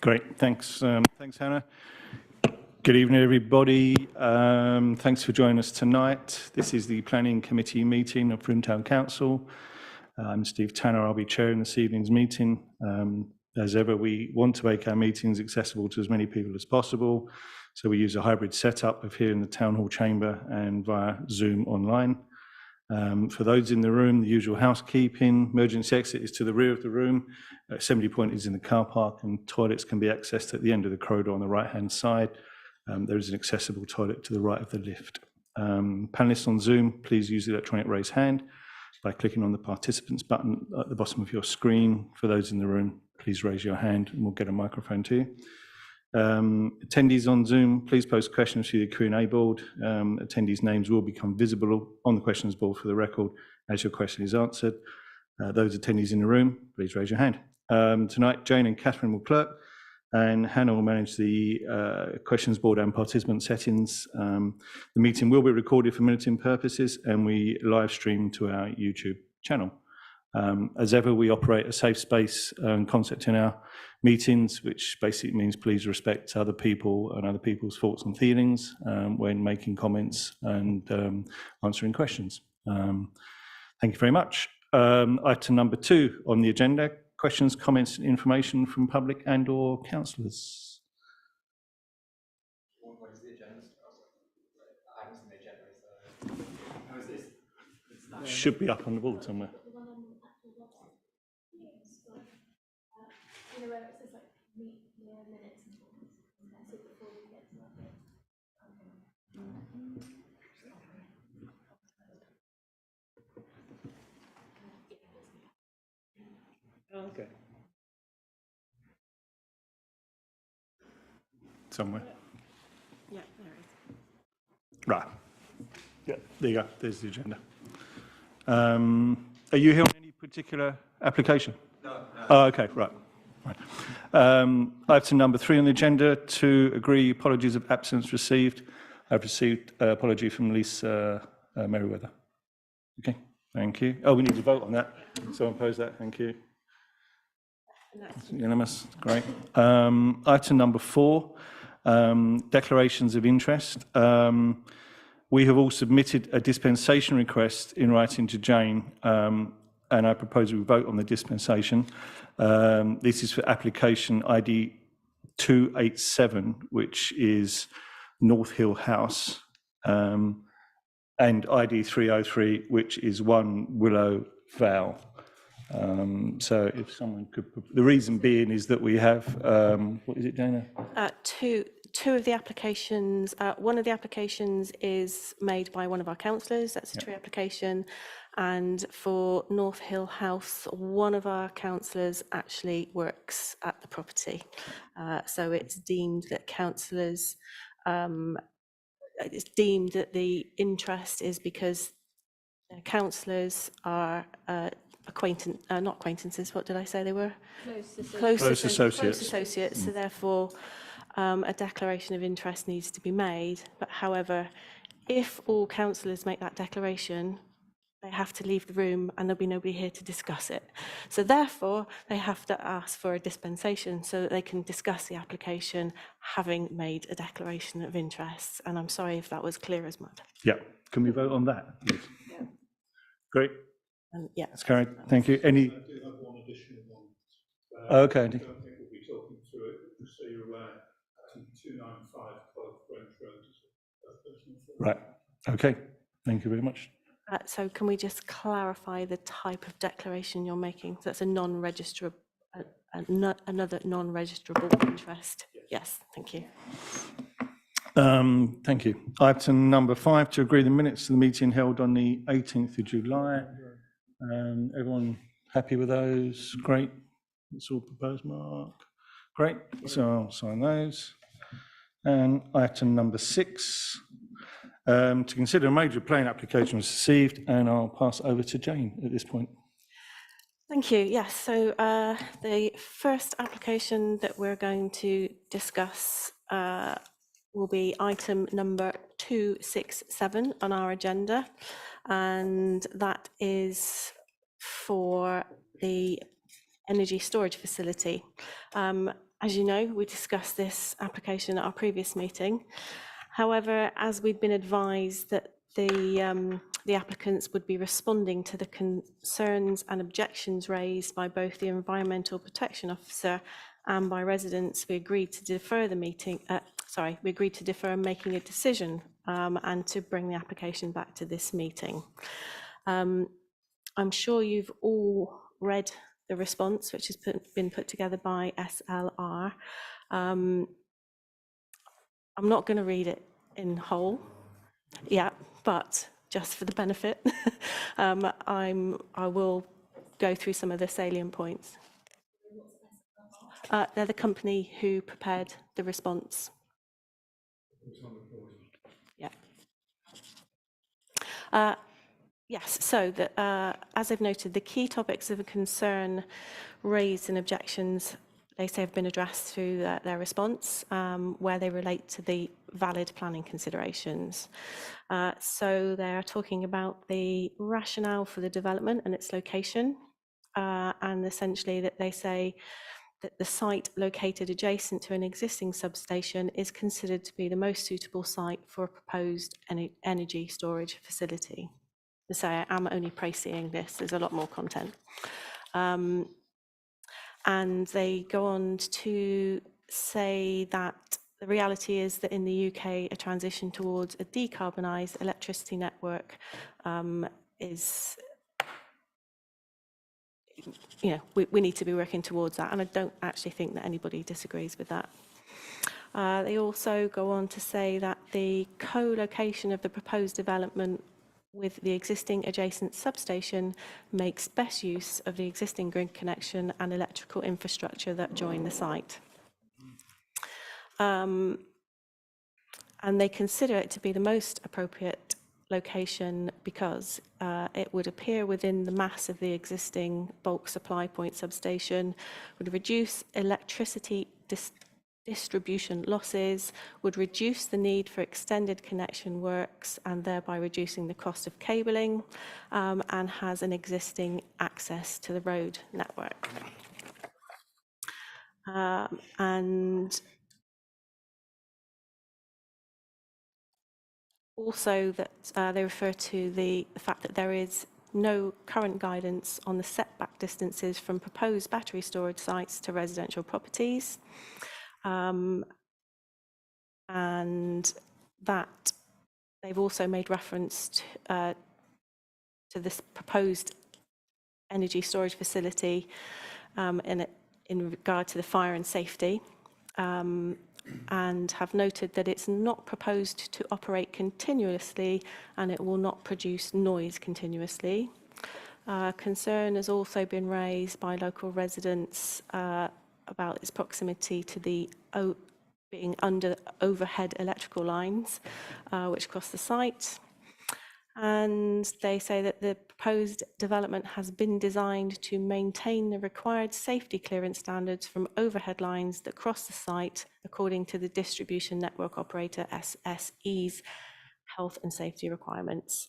Great, thanks. Thanks, Hannah. Good evening, everybody. Thanks for joining us tonight. This is the Planning Committee meeting of Frome Town Council. I'm Steve Tanner. I'll be chairing this evening's meeting. As ever, we want to make our meetings accessible to as many people as possible. So we use a hybrid setup of here in the Town Hall chamber and via Zoom online. For those in the room, the usual housekeeping: emergency exit is to the rear of the room, assembly point is in the car park, and toilets can be accessed at the end of the corridor on the right-hand side. There is an accessible toilet to the right of the lift. Panelists on Zoom, please use the electronic raise hand by clicking on the participants button at the bottom of your screen. For those in the room, please raise your hand and we'll get a microphone to you. Attendees on Zoom, please post questions through the Q&A board. Attendees' names will become visible on the questions board for the record as your question is answered. Those attendees in the room, please raise your hand. Tonight, Jane and Catherine will clerk, and Hannah will manage the questions board and participant settings. The meeting will be recorded for minuting purposes, and we live stream to our YouTube channel. As ever, we operate a safe space concept in our meetings, which basically means please respect other people and other people's thoughts and feelings when making comments and answering questions. Thank you very much. Item number 2 on the agenda: questions, comments, and information from public and or councillors. What is the agenda? I haven't seen the agenda, so how is this? Should be up on the board somewhere. Okay. Somewhere. Yeah, there is. Right. Yeah, there you go. There's the agenda. Are you here on any particular application? No. Oh, okay, right. Item number 3 on the agenda: to agree apologies of absence received. I've received an apology from Lisa Merriweather. Okay, thank you. Oh, we need to vote on that. Someone pose that, thank you. That's unanimous, great. Item number 4, declarations of interest. We have all submitted a dispensation request in writing to Jane, and I propose we vote on the dispensation. This is for application ID 287, which is North Hill House, and ID 303, which is 1 Willow Vale. So if someone could, the reason being is that we have, what is it, Dana? Two of the applications, one of the applications is made by one of our councillors, that's a tree application, and for North Hill House, one of our councillors actually works at the property. So it's deemed that councillors, it's deemed that the interest is because councillors are not acquaintances, what did I say they were? Close associates. So therefore, a declaration of interest needs to be made. But however, if all councillors make that declaration, they have to leave the room and there'll be nobody here to discuss it. So therefore, they have to ask for a dispensation so that they can discuss the application having made a declaration of interest. And I'm sorry if that was clear as mud. Yeah, can we vote on that? Yeah. Great. Yeah. That's carried. Thank you. Any? I do have one additional one. Okay. I don't think we'll be talking through it, just so you're aware. 295 Clough Grange Road is a personal form. Right. Okay. Thank you very much. So can we just clarify the type of declaration you're making? So that's a non-registrable, another non-registrable interest. Yes, thank you. Thank you. Item number 5, to agree the minutes of the meeting held on the 18th of July. Everyone happy with those? Great. It's all proposed, Mark. Great. So I'll sign those. And item number 6, to consider a major plan application was received, and I'll pass over to Jane at this point. Thank you. Yes, so the first application that we're going to discuss will be item number 267 on our agenda, and that is for the energy storage facility. As you know, we discussed this application at our previous meeting. However, as we'd been advised that the applicants would be responding to the concerns and objections raised by both the Environmental Protection Officer and by residents, we agreed to defer the meeting. We agreed to defer making a decision and to bring the application back to this meeting. I'm sure you've all read the response, which has been put together by SLR. I'm not going to read it in whole, yeah, but just for the benefit, I will go through some of the salient points. They're the company who prepared the response. Yeah. Yes, so as I've noted, the key topics of concern raised and objections, they say, have been addressed through their response, where they relate to the valid planning considerations. So they're talking about the rationale for the development and its location, and essentially that they say that the site located adjacent to an existing substation is considered to be the most suitable site for a proposed energy storage facility. So I am only pricing this, there's a lot more content. And they go on to say that the reality is that in the UK, a transition towards a decarbonised electricity network is, you know, we need to be working towards that. And I don't actually think that anybody disagrees with that. They also go on to say that the co-location of the proposed development with the existing adjacent substation makes best use of the existing grid connection and electrical infrastructure that join the site. And they consider it to be the most appropriate location because it would appear within the mass of the existing bulk supply point substation, would reduce electricity distribution losses, would reduce the need for extended connection works and thereby reducing the cost of cabling, and has an existing access to the road network. And also that they refer to the fact that there is no current guidance on the setback distances from proposed battery storage sites to residential properties. And that they've also made reference to this proposed energy storage facility in regard to the fire and safety, and have noted that it's not proposed to operate continuously and it will not produce noise continuously. Concern has also been raised by local residents about its proximity to the being under overhead electrical lines which cross the site. And they say that the proposed development has been designed to maintain the required safety clearance standards from overhead lines that cross the site according to the distribution network operator SSE's health and safety requirements.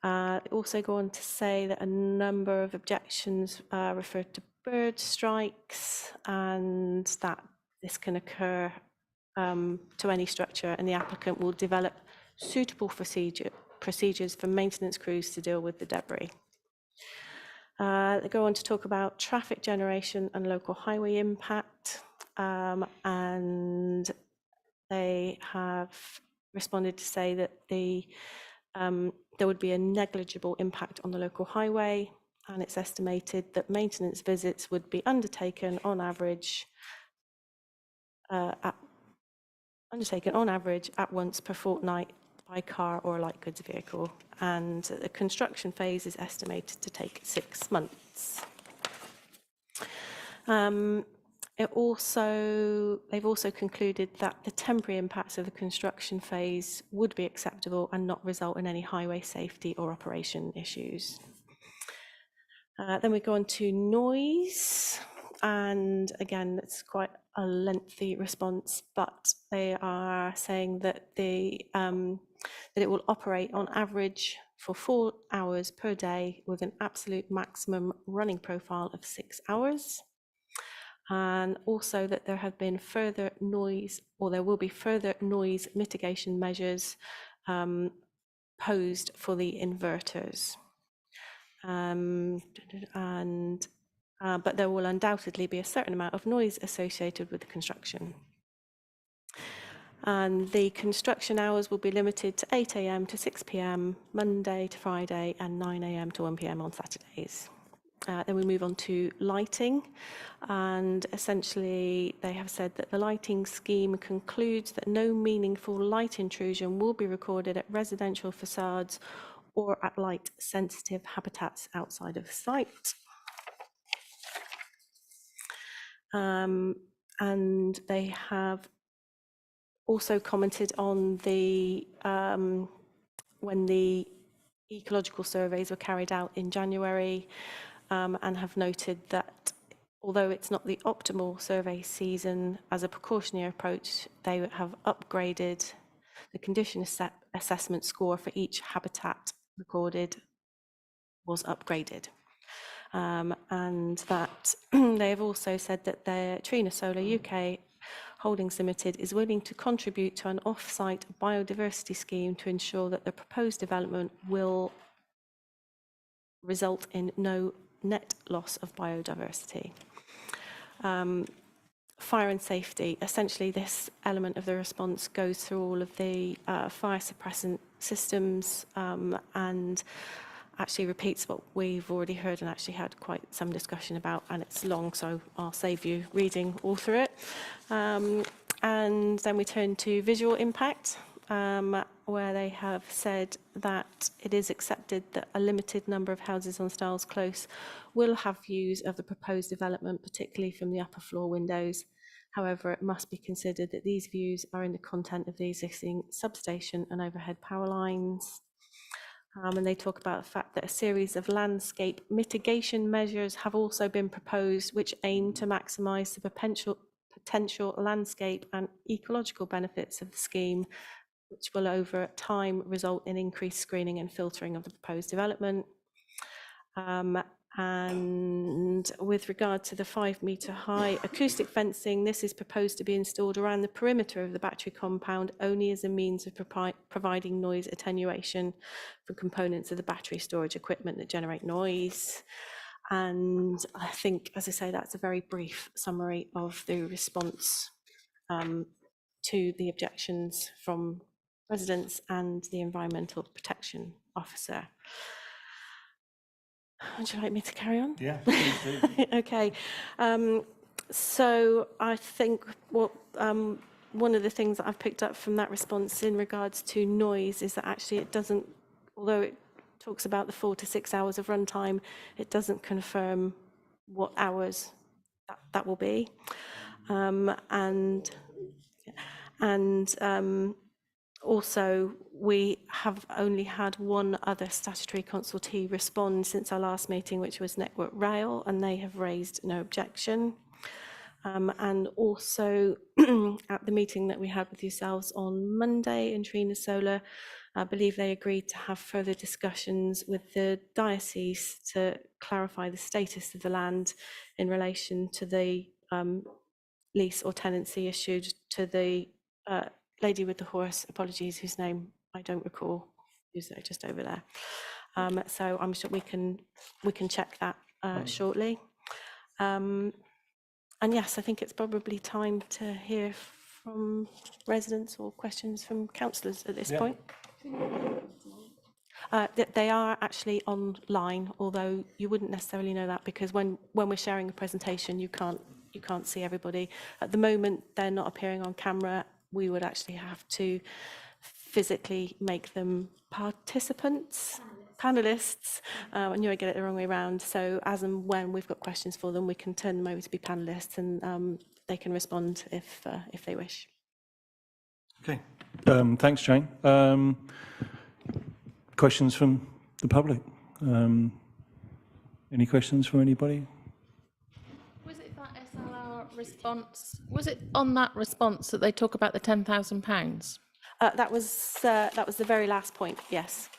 They also go on to say that a number of objections refer to bird strikes and that this can occur to any structure, and the applicant will develop suitable procedures for maintenance crews to deal with the debris. They go on to talk about traffic generation and local highway impact, and they have responded to say that there would be a negligible impact on the local highway, and it's estimated that maintenance visits would be undertaken on average at once per fortnight by car or light goods vehicle, and the construction phase is estimated to take 6 months. They've also concluded that the temporary impacts of the construction phase would be acceptable and not result in any highway safety or operation issues. Then we go on to noise, and again, it's quite a lengthy response, but they are saying that that it will operate on average for 4 hours per day with an absolute maximum running profile of 6 hours. And also that there have been further noise, or there will be further noise mitigation measures posed for the inverters. But there will undoubtedly be a certain amount of noise associated with the construction. And the construction hours will be limited to 8 a.m. to 6 p.m. Monday to Friday and 9 a.m. to 1 p.m. on Saturdays. Then we move on to lighting, and essentially they have said that the lighting scheme concludes that no meaningful light intrusion will be recorded at residential facades or at light-sensitive habitats outside of the site. And they have also commented on the when the ecological surveys were carried out in January, and have noted that although it's not the optimal survey season, as a precautionary approach, they have upgraded the condition assessment score for each habitat recorded was upgraded. And that they have also said that Trina Solar UK Holdings Limited is willing to contribute to an off-site biodiversity scheme to ensure that the proposed development will result in no net loss of biodiversity. Fire and safety. Essentially, this element of the response goes through all of the fire suppressant systems and actually repeats what we've already heard and actually had quite some discussion about, and it's long, so I'll save you reading all through it. And then we turn to visual impact, where they have said that it is accepted that a limited number of houses on Styles Close will have views of the proposed development, particularly from the upper floor windows. However, it must be considered that these views are in the content of the existing substation and overhead power lines. And they talk about the fact that a series of landscape mitigation measures have also been proposed, which aim to maximise the potential landscape and ecological benefits of the scheme, which will over time result in increased screening and filtering of the proposed development. And with regard to the 5-metre high acoustic fencing, this is proposed to be installed around the perimeter of the battery compound only as a means of providing noise attenuation for components of the battery storage equipment that generate noise. And I think, as I say, that's a very brief summary of the response to the objections from residents and the Environmental Protection Officer. Would you like me to carry on? Yeah, please do. Okay. So I think what one of the things that I've picked up from that response in regards to noise is that actually it doesn't, although it talks about the 4 to 6 hours of runtime, it doesn't confirm what hours that will be. Also, we have only had one other statutory consultee respond since our last meeting, which was Network Rail, and they have raised no objection. And also at the meeting that we had with yourselves on Monday in Trina Solar, I believe they agreed to have further discussions with the diocese to clarify the status of the land in relation to the lease or tenancy issued to the lady with the horse, apologies, whose name I don't recall, who's just over there. So I'm sure we can check that shortly. And yes, I think it's probably time to hear from residents or questions from councillors at this point. They are actually online, although you wouldn't necessarily know that because when we're sharing a presentation, you can't see everybody. At the moment, they're not appearing on camera. We would actually have to physically make them participants, panelists. I knew I'd get it the wrong way around. So as and when we've got questions for them, we can turn them over to be panelists and they can respond if they wish. Okay, thanks, Jane. Questions from the public? Any questions from anybody? Was it that SLR response? Was it on that response that they talk about the £10,000? That was the very last point. Yes.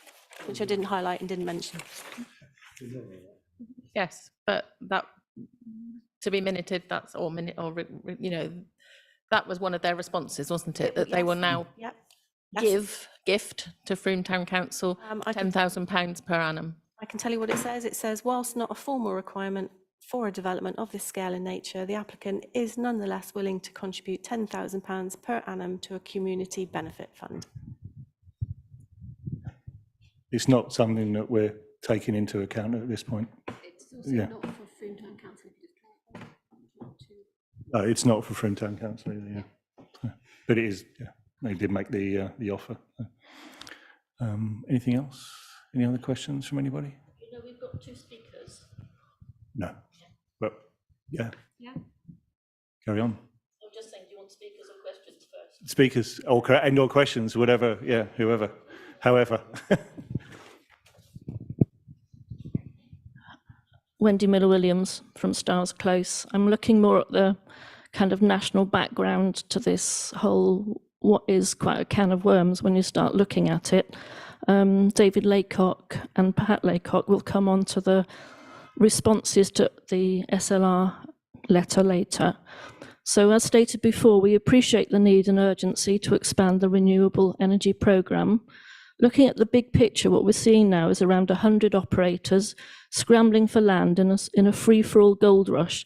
which I didn't highlight and didn't mention. Yes, but that, to be minuted, that's, or minute, or, you know, that was one of their responses, wasn't it? That they will now Yep. Yes. gift to Frome Town Council I can £10,000 per annum. I can tell you what it says. It says, whilst not a formal requirement for a development of this scale and nature, the applicant is nonetheless willing to contribute £10,000 per annum to a community benefit fund. It's not something that we're taking into account at this point. It's also Yeah. not for Frome Town Council. No, it's not for Frome Town Council either, yeah. But it is, yeah, they did make the offer. Anything else? Any other questions from anybody? You know, we've got 2 speakers. No, but yeah, Yeah. carry on. I'm just saying, do you want speakers or questions first? Speakers and/or questions, whatever, yeah, whoever, however. Wendy Miller-Williams from Stars Close. I'm looking more at the kind of national background to this whole, what is quite a can of worms when you start looking at it. David Laycock and Pat Laycock will come on to the responses to the SLR letter later. So as stated before, we appreciate the need and urgency to expand the renewable energy programme. Looking at the big picture, what we're seeing now is around 100 operators scrambling for land in a free-for-all gold rush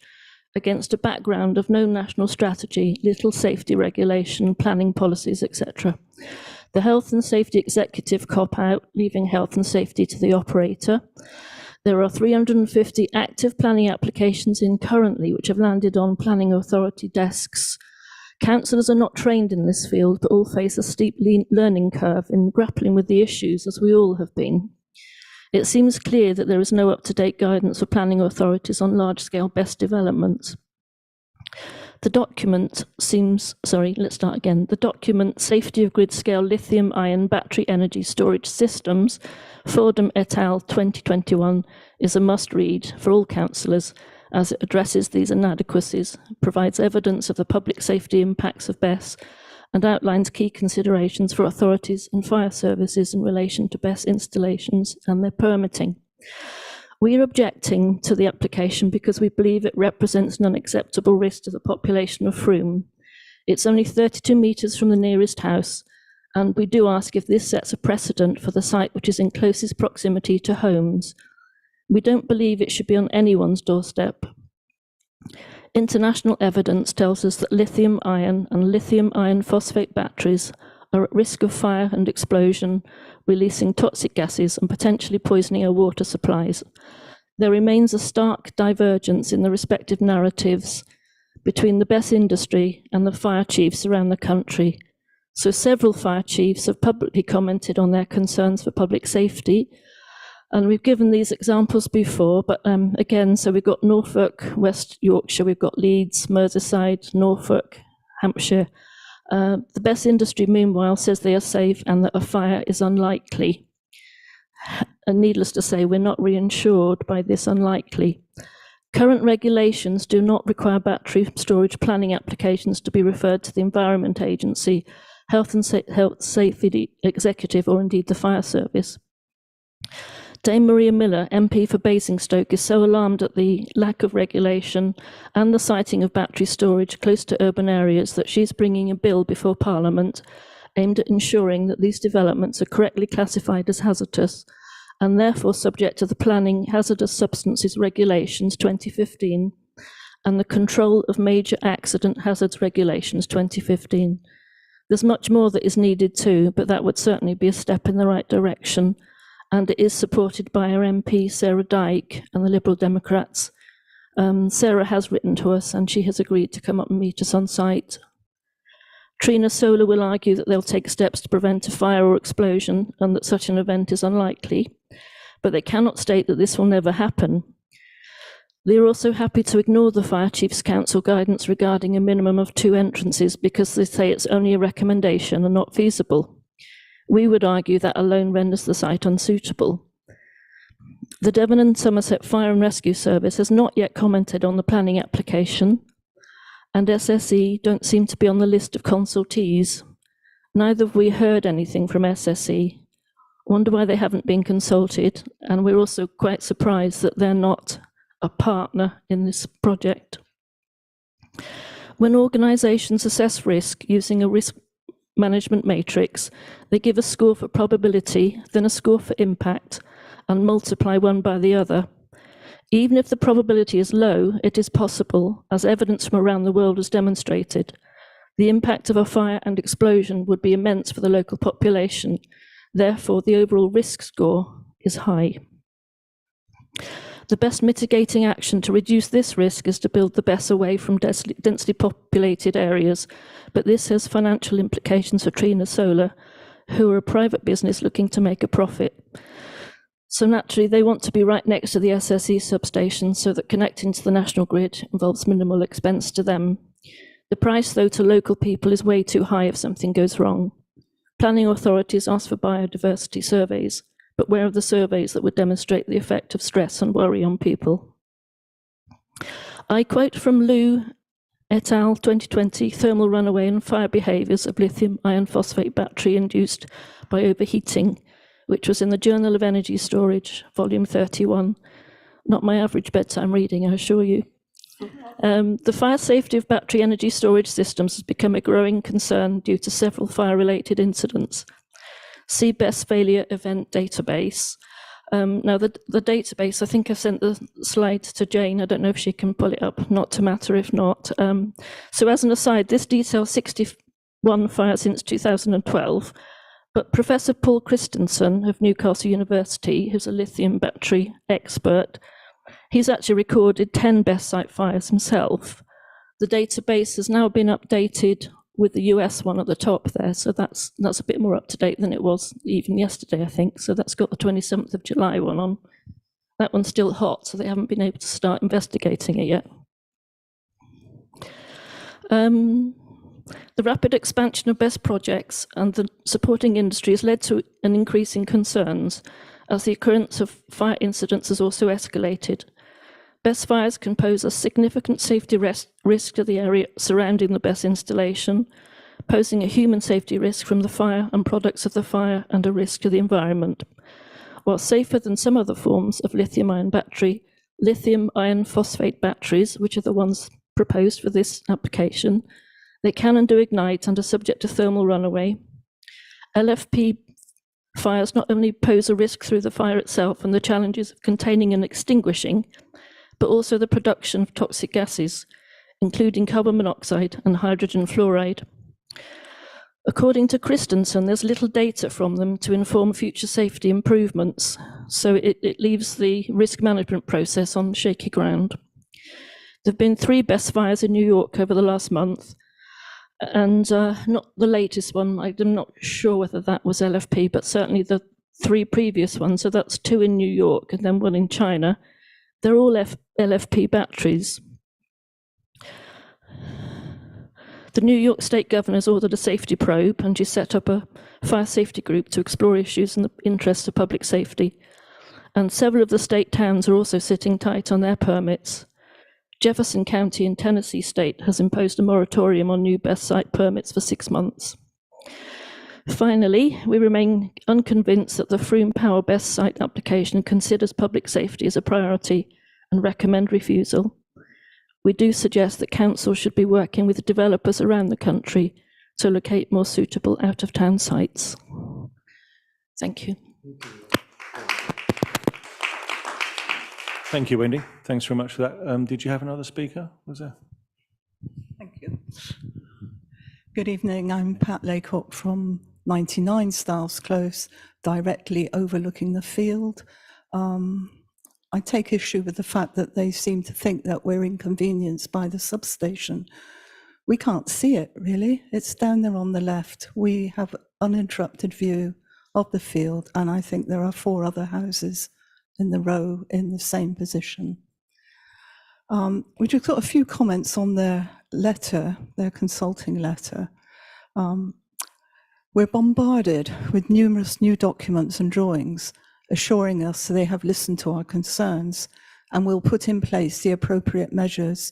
against a background of no national strategy, little safety regulation, planning policies, etc. The health and safety executive cop-out, leaving health and safety to the operator. There are 350 active planning applications in currently, which have landed on planning authority desks. Councillors are not trained in this field, but all face a steep learning curve in grappling with the issues, as we all have been. It seems clear that there is no up-to-date guidance for planning authorities on large-scale BESS developments. The document The document Safety of Grid-Scale Lithium-Ion Battery Energy Storage Systems, Fordham et al. 2021, is a must-read for all councillors as it addresses these inadequacies, provides evidence of the public safety impacts of BESS, and outlines key considerations for authorities and fire services in relation to BESS installations and their permitting. We are objecting to the application because we believe it represents an unacceptable risk to the population of Frome. It's only 32 metres from the nearest house, and we do ask if this sets a precedent for the site which is in closest proximity to homes. We don't believe it should be on anyone's doorstep. International evidence tells us that lithium ion and lithium iron phosphate batteries are at risk of fire and explosion, releasing toxic gases and potentially poisoning our water supplies. There remains a stark divergence in the respective narratives between the BESS industry and the fire chiefs around the country. So several fire chiefs have publicly commented on their concerns for public safety. And we've given these examples before, but again, so we've got Norfolk, West Yorkshire, we've got Leeds, Merseyside, Norfolk, Hampshire. The BESS industry, meanwhile, says they are safe and that a fire is unlikely. And needless to say, we're not reassured by this unlikely. Current regulations do not require battery storage planning applications to be referred to the Environment Agency, Health and Safety Executive, or indeed the Fire Service. Dame Maria Miller, MP for Basingstoke, is so alarmed at the lack of regulation and the siting of battery storage close to urban areas that she's bringing a bill before Parliament aimed at ensuring that these developments are correctly classified as hazardous and therefore subject to the Planning Hazardous Substances Regulations 2015 and the Control of Major Accident Hazards Regulations 2015. There's much more that is needed too, but that would certainly be a step in the right direction. And it is supported by our MP, Sarah Dyke, and the Liberal Democrats. Sarah has written to us and she has agreed to come up and meet us on site. Trina Solar will argue that they'll take steps to prevent a fire or explosion and that such an event is unlikely, but they cannot state that this will never happen. They are also happy to ignore the Fire Chiefs Council guidance regarding a minimum of 2 entrances because they say it's only a recommendation and not feasible. We would argue that alone renders the site unsuitable. The Devon and Somerset Fire and Rescue Service has not yet commented on the planning application, and SSE don't seem to be on the list of consultees. Neither have we heard anything from SSE. Wonder why they haven't been consulted, and we're also quite surprised that they're not a partner in this project. When organisations assess risk using a risk management matrix, they give a score for probability, then a score for impact, and multiply one by the other. Even if the probability is low, it is possible, as evidence from around the world has demonstrated. The impact of a fire and explosion would be immense for the local population. Therefore, the overall risk score is high. The best mitigating action to reduce this risk is to build the BESS away from densely populated areas, but this has financial implications for Trina Solar, who are a private business looking to make a profit. So naturally, they want to be right next to the SSE substation so that connecting to the national grid involves minimal expense to them. The price, though, to local people is way too high if something goes wrong. Planning authorities ask for biodiversity surveys, but where are the surveys that would demonstrate the effect of stress and worry on people? I quote from Liu et al. 2020, thermal runaway and fire behaviours of lithium iron phosphate battery induced by overheating, which was in the Journal of Energy Storage, volume 31. Not my average bedtime reading, I assure you. The fire safety of battery energy storage systems has become a growing concern due to several fire-related incidents. See BESS failure event database. Now the database, I think I sent the slide to Jane. I don't know if she can pull it up, not to matter if not. So as an aside, this details 61 fires since 2012, but Professor Paul Christensen of Newcastle University, who's a lithium battery expert, he's actually recorded 10 BESS site fires himself. The database has now been updated with the US one at the top there, so that's a bit more up to date than it was even yesterday, I think. So that's got the 27th of July one on. That one's still hot, so they haven't been able to start investigating it yet. The rapid expansion of BESS projects and the supporting industry has led to an increase in concerns, as the occurrence of fire incidents has also escalated. BESS fires can pose a significant safety risk to the area surrounding the BESS installation, posing a human safety risk from the fire and products of the fire and a risk to the environment. While safer than some other forms of lithium-ion battery, lithium iron phosphate batteries, which are the ones proposed for this application, they can and do ignite and are subject to thermal runaway. LFP fires not only pose a risk through the fire itself and the challenges of containing and extinguishing, but also the production of toxic gases, including carbon monoxide and hydrogen fluoride. According to Christensen, there's little data from them to inform future safety improvements, so it leaves the risk management process on shaky ground. There have been 3 BESS fires in New York over the last month, and not the latest one. I'm not sure whether that was LFP, but certainly the 3 previous ones. So that's 2 in New York and then 1 in China. They're all LFP batteries. The New York State Governor has ordered a safety probe, and she set up a fire safety group to explore issues in the interest of public safety. And several of the state towns are also sitting tight on their permits. Jefferson County in Tennessee State has imposed a moratorium on new BESS site permits for 6 months. Finally, we remain unconvinced that the Froome Power BESS site application considers public safety as a priority and recommend refusal. We do suggest that council should be working with developers around the country to locate more suitable out-of-town sites. Thank you. Thank you, Wendy. Thanks very much for that. Did you have another speaker? Was there? Thank you. Good evening. I'm Pat Laycock from 99 Styles Close, directly overlooking the field. I take issue with the fact that they seem to think that we're inconvenienced by the substation. We can't see it, really. It's down there on the left. We have uninterrupted view of the field, and I think there are 4 other houses in the row in the same position. We just got a few comments on their letter, their consulting letter. We're bombarded with numerous new documents and drawings assuring us they have listened to our concerns and will put in place the appropriate measures.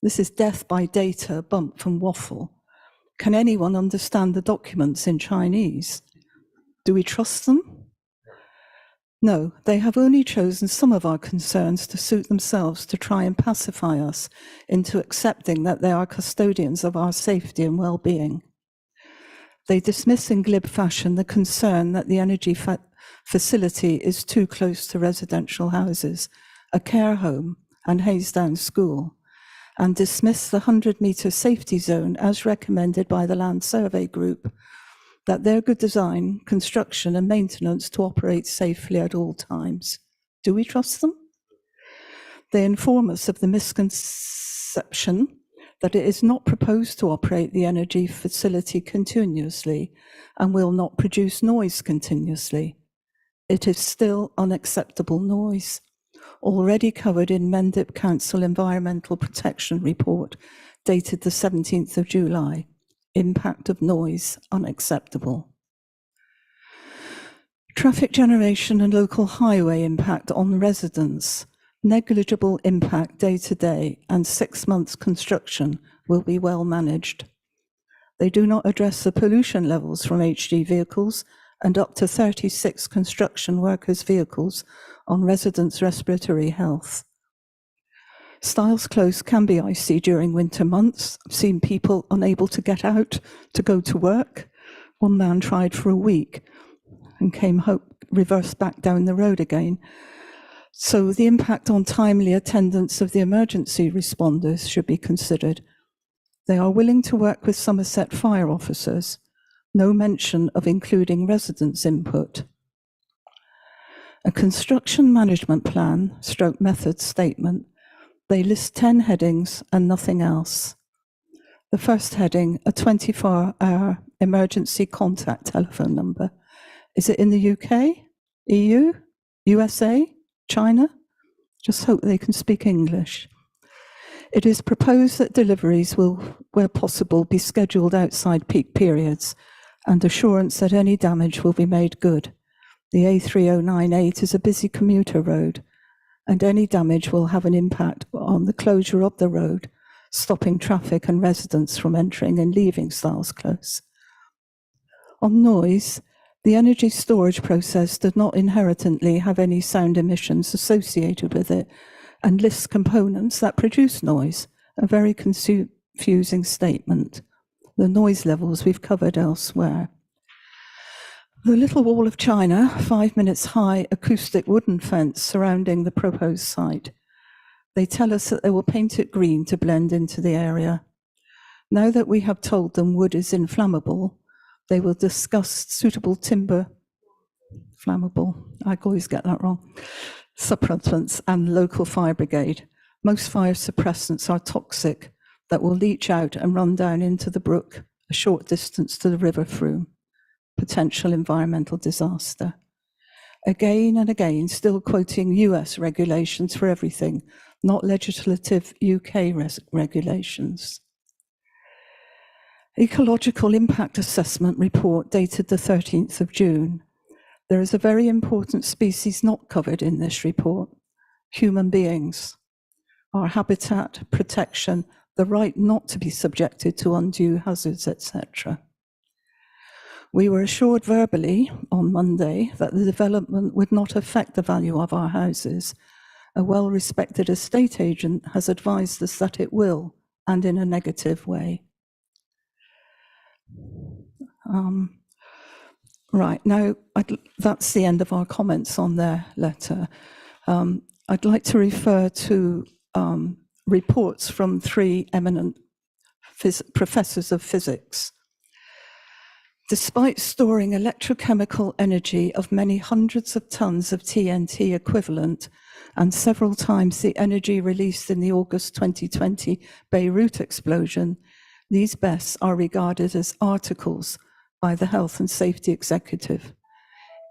This is death by data, bump from waffle. Can anyone understand the documents in Chinese? Do we trust them? No, they have only chosen some of our concerns to suit themselves to try and pacify us into accepting that they are custodians of our safety and well-being. They dismiss in glib fashion the concern that the energy facility is too close to residential houses, a care home and Haysdown School, and dismiss the 100-metre safety zone as recommended by the Land Survey Group, that their good design, construction and maintenance to operate safely at all times. Do we trust them? They inform us of the misconception that it is not proposed to operate the energy facility continuously and will not produce noise continuously. It is still unacceptable noise, already covered in Mendip Council Environmental Protection Report dated the 17th of July. Impact of noise unacceptable. Traffic generation and local highway impact on residents. Negligible impact day to day and 6 months construction will be well managed. They do not address the pollution levels from HG vehicles and up to 36 construction workers' vehicles on residents' respiratory health. Styles Close can be icy during winter months. I've seen people unable to get out to go to work. One man tried for a week and came home, reversed back down the road again. So the impact on timely attendance of the emergency responders should be considered. They are willing to work with Somerset fire officers. No mention of including residents' input. A construction management plan, stroke method statement. They list 10 headings and nothing else. The first heading, a 24-hour emergency contact telephone number. Is it in the UK, EU, USA, China? Just hope they can speak English. It is proposed that deliveries will, where possible, be scheduled outside peak periods and assurance that any damage will be made good. The A3098 is a busy commuter road, and any damage will have an impact on the closure of the road, stopping traffic and residents from entering and leaving Styles Close. On noise, the energy storage process does not inherently have any sound emissions associated with it and lists components that produce noise, a very confusing statement. The noise levels we've covered elsewhere. The Little Wall of China, 5 minutes high acoustic wooden fence surrounding the proposed site. They tell us that they will paint it green to blend into the area. Now that we have told them wood is inflammable, they will discuss suitable timber, flammable, I always get that wrong, suppressants and local fire brigade. Most fire suppressants are toxic that will leach out and run down into the brook a short distance to the River Frome. Potential environmental disaster. Again and again, still quoting US regulations for everything, not legislative UK regulations. Ecological Impact Assessment report dated the 13th of June. There is a very important species not covered in this report, human beings. Our habitat, protection, the right not to be subjected to undue hazards, etc. We were assured verbally on Monday that the development would not affect the value of our houses. A well-respected estate agent has advised us that it will, and in a negative way. Right, now that's the end of our comments on their letter. I'd like to refer to reports from 3 eminent professors of physics. Despite storing electrochemical energy of many hundreds of tons of TNT equivalent and several times the energy released in the August 2020 Beirut explosion, these BESS are regarded as articles by the Health and Safety Executive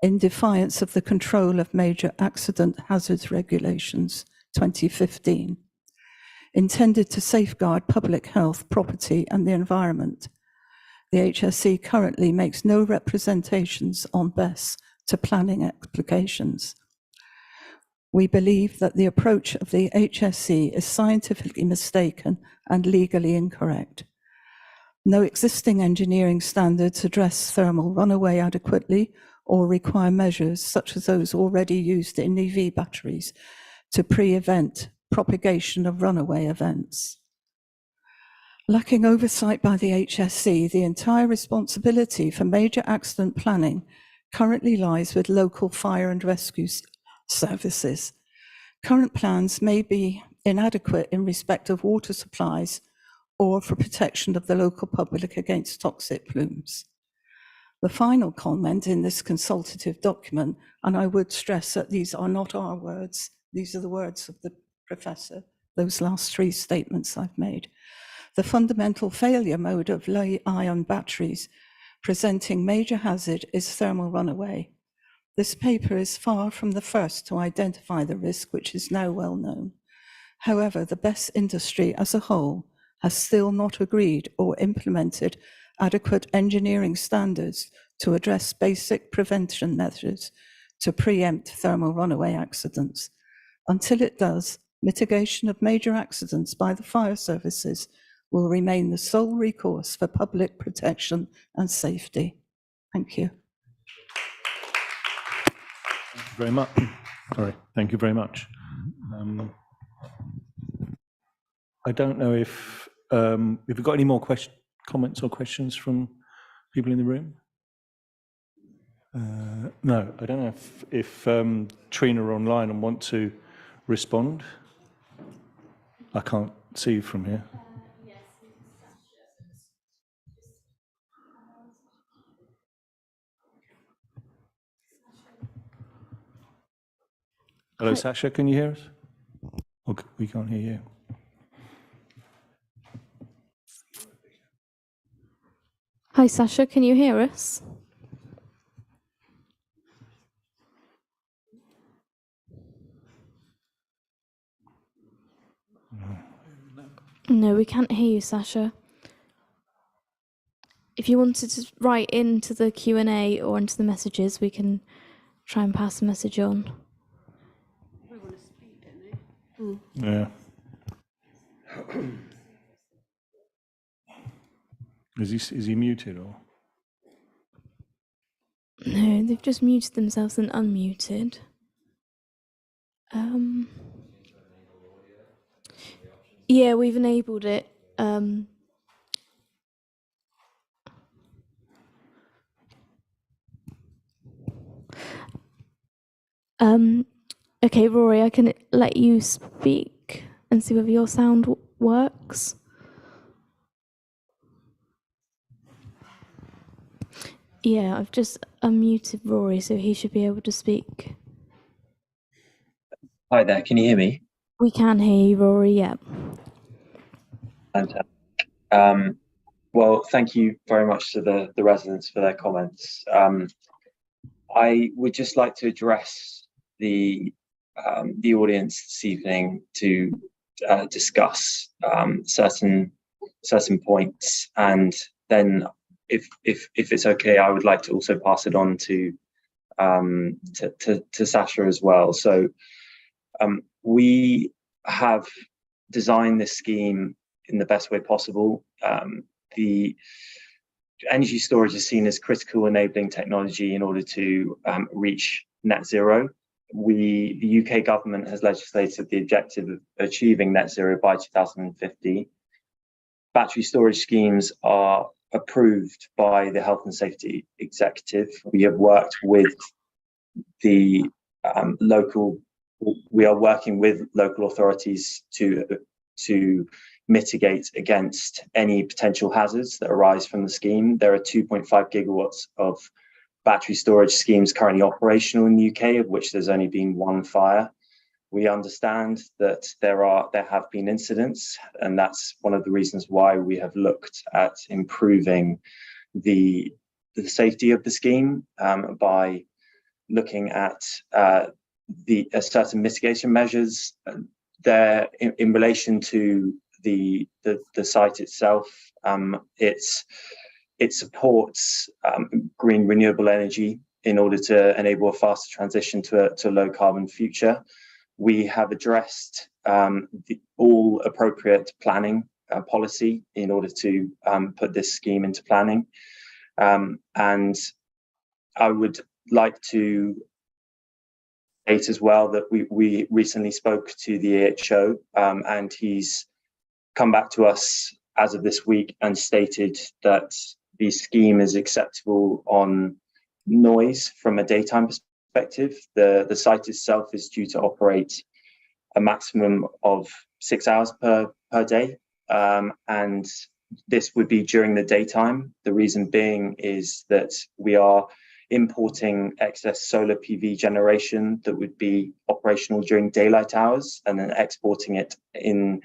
in defiance of the Control of Major Accident Hazards Regulations 2015, intended to safeguard public health, property and the environment. The HSE currently makes no representations on BESS to planning applications. We believe that the approach of the HSE is scientifically mistaken and legally incorrect. No existing engineering standards address thermal runaway adequately or require measures such as those already used in EV batteries to prevent propagation of runaway events. Lacking oversight by the HSC, the entire responsibility for major accident planning currently lies with local fire and rescue services. Current plans may be inadequate in respect of water supplies or for protection of the local public against toxic plumes. The final comment in this consultative document, and I would stress that these are not our words, these are the words of the professor, those last three statements I've made. The fundamental failure mode of lithium-ion batteries presenting major hazard is thermal runaway. This paper is far from the first to identify the risk, which is now well known. However, the BESS industry as a whole has still not agreed or implemented adequate engineering standards to address basic prevention measures to preempt thermal runaway accidents. Until it does, mitigation of major accidents by the fire services will remain the sole recourse for public protection and safety. Thank you. Thank you very much. Sorry, thank you very much. I don't know if we've got any more comments or questions from people in the room. No, I don't know if Trina are online and want to respond. I can't see from here. Hello, Sasha, can you hear us? Okay, we can't hear you. Hi, Sasha, can you hear us? No, we can't hear you, Sasha. If you wanted to write into the Q&A or into the messages, we can try and pass the message on. Yeah. Is he muted or? No, they've just muted themselves and unmuted. Yeah, we've enabled it. Okay, Rory, I can let you speak and see whether your sound works. Yeah, I've just unmuted Rory, so he should be able to speak. Hi there, can you hear me? We can hear you, Rory, yeah. Fantastic. Well, thank you very much to the residents for their comments. I would just like to address the audience this evening to discuss certain points, and then if it's okay, I would like to also pass it on to Sasha as well. So we have designed this scheme in the best way possible. The energy storage is seen as critical enabling technology in order to reach net zero. The UK government has legislated the objective of achieving net zero by 2050. Battery storage schemes are approved by the Health and Safety Executive. We have worked with the we are working with local authorities to mitigate against any potential hazards that arise from the scheme. There are 2.5 gigawatts of battery storage schemes currently operational in the UK, of which there's only been one fire. We understand that there have been incidents, and that's one of the reasons why we have looked at improving the safety of the scheme by looking at certain mitigation measures there in relation to the site itself. It supports green renewable energy in order to enable a faster transition to a low carbon future. We have addressed all appropriate planning policy in order to put this scheme into planning. And I would like to state as well that we recently spoke to the EHO, and he's come back to us as of this week and stated that the scheme is acceptable on noise from a daytime perspective. The site itself is due to operate a maximum of 6 hours per day, and this would be during the daytime. The reason being is that we are importing excess solar PV generation that would be operational during daylight hours and then exporting it in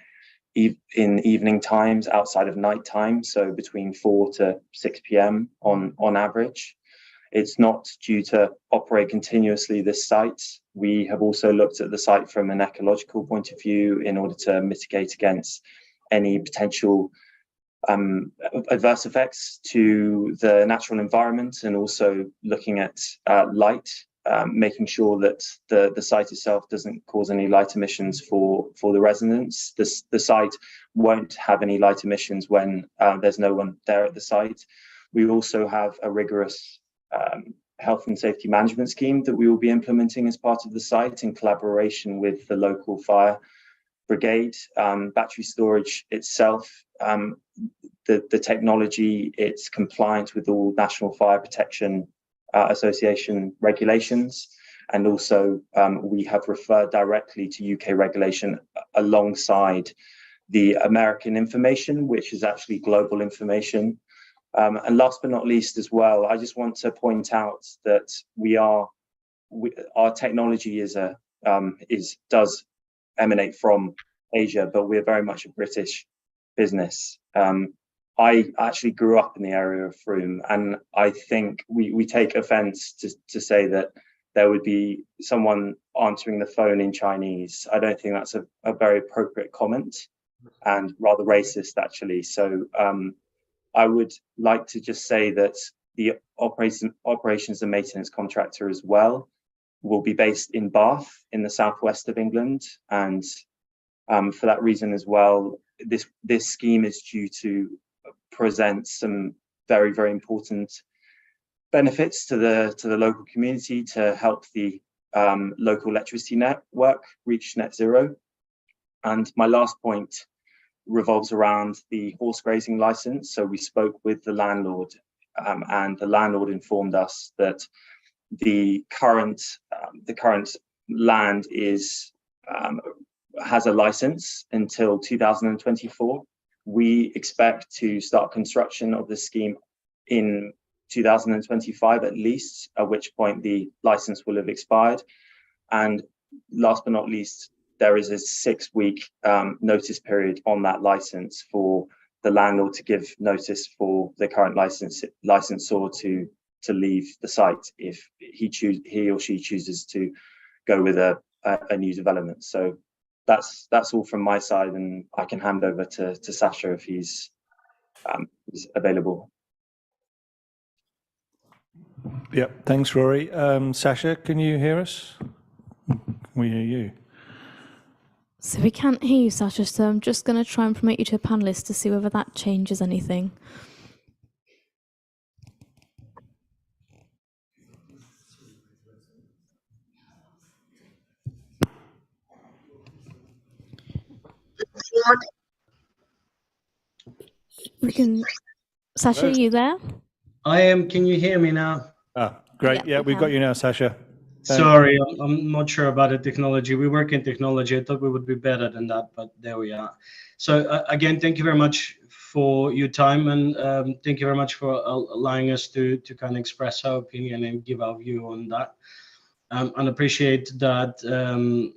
evening times outside of night time, so between 4 to 6 p.m. on average. It's not due to operate continuously, this site. We have also looked at the site from an ecological point of view in order to mitigate against any potential adverse effects to the natural environment, and also looking at light, making sure that the site itself doesn't cause any light emissions for the residents. The site won't have any light emissions when there's no one there at the site. We also have a rigorous health and safety management scheme that we will be implementing as part of the site in collaboration with the local fire brigade. Battery storage itself, the technology, it's compliant with all National Fire Protection Association regulations, and also we have referred directly to UK regulation alongside the American information, which is actually global information. And last but not least as well, I just want to point out that our technology does emanate from Asia, but we're very much a British business. I actually grew up in the area of Frome, and I think we take offence to say that there would be someone answering the phone in Chinese. I don't think that's a very appropriate comment, and rather racist actually. So I would like to just say that the operations and maintenance contractor as well will be based in Bath in the southwest of England, and for that reason as well, this scheme is due to present some very, very important benefits to the local community to help the local electricity network reach net zero. And my last point revolves around the horse grazing license. So we spoke with the landlord, and the landlord informed us that the current land has a license until 2024. We expect to start construction of the scheme in 2025 at least, at which point the license will have expired. And last but not least, there is a 6-week notice period on that license for the landlord to give notice for the current licensor to leave the site if he or she chooses to go with a new development. So that's all from my side, and I can hand over to Sasha if he's available. Yeah, thanks, Rory. Sasha, can you hear us? We hear you. So we can't hear you, Sasha, so I'm just going to try and promote you to a panelist to see whether that changes anything. We can... Sasha, are you there? I am. Can you hear me now? Ah, great. Yeah, we've got you now, Sasha. Sorry, I'm not sure about the technology. We work in technology. I thought we would be better than that, but there we are. So again, thank you very much for your time, and thank you very much for allowing us to kind of express our opinion and give our view on that. And appreciate that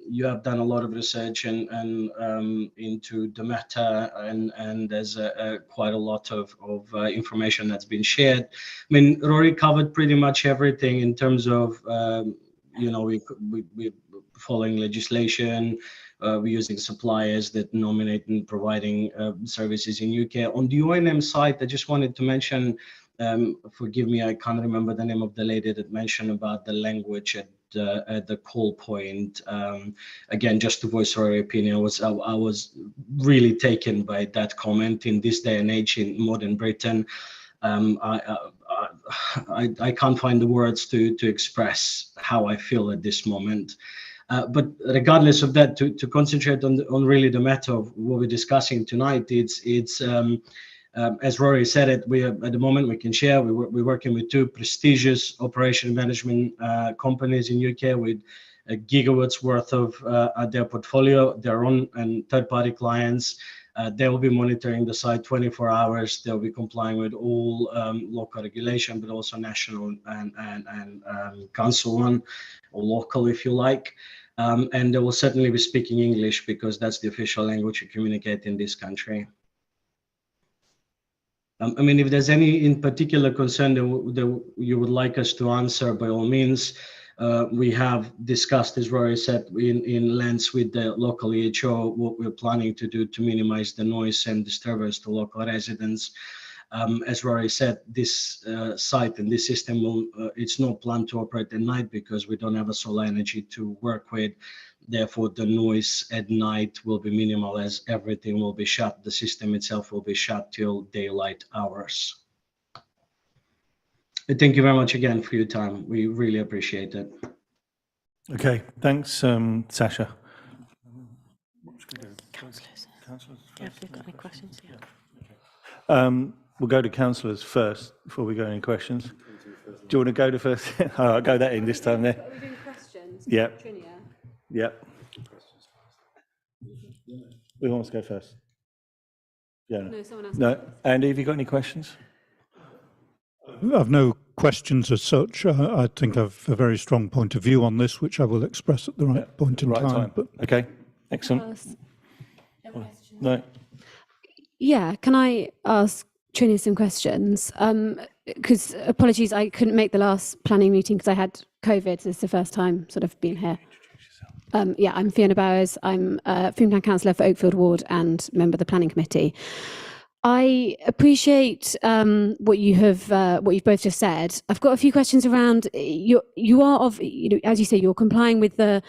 you have done a lot of research and into the matter, and there's quite a lot of information that's been shared. I mean, Rory covered pretty much everything in terms of we're following legislation, we're using suppliers that nominate and providing services in UK. On the ONM side, I just wanted to mention, forgive me, I can't remember the name of the lady that mentioned about the language at the call point. Again, just to voice our opinion, I was really taken by that comment in this day and age in modern Britain. I can't find the words to express how I feel at this moment. But regardless of that, to concentrate on really the matter of what we're discussing tonight, it's as Rory said it, we are, at the moment we can share, we're working with two prestigious operation management companies in UK with gigawatts worth of their portfolio, their own and third-party clients. They will be monitoring the site 24 hours. They'll be complying with all local regulation, but also national and council one, or local if you like. And they will certainly be speaking English because that's the official language you communicate in this country. I mean, if there's any in particular concern that you would like us to answer, by all means, we have discussed, as Rory said, in length with the local EHO, what we're planning to do to minimize the noise and disturbance to local residents. As Rory said, this site and this system it's not planned to operate at night because we don't have a solar energy to work with. Therefore, the noise at night will be minimal as everything will be shut. The system itself will be shut till daylight hours. Thank you very much again for your time. We really appreciate it. Okay, thanks, Sasha. Councillors. Yeah, if they've got any questions, yeah. We'll go to councillors first before we go any questions. Do you want to go to first? I'll go that in this time there. Are we doing questions? Yeah. Trinia? Yeah. Who wants to go first? Yeah. No, someone else. No. Andy, have you got any questions? I've no questions as such. I think I've a very strong point of view on this, which I will express at the right point in time. But okay, excellent. No. Yeah, can I ask Trinia some questions? Because apologies, I couldn't make the last planning meeting because I had COVID. This is the first time sort of being here. Yeah, I'm Fiona Bowers. I'm Froome Councillor for Oakfield Ward and member of the Planning Committee. I appreciate what you've both just said. I've got a few questions around you are as you say, you're complying with the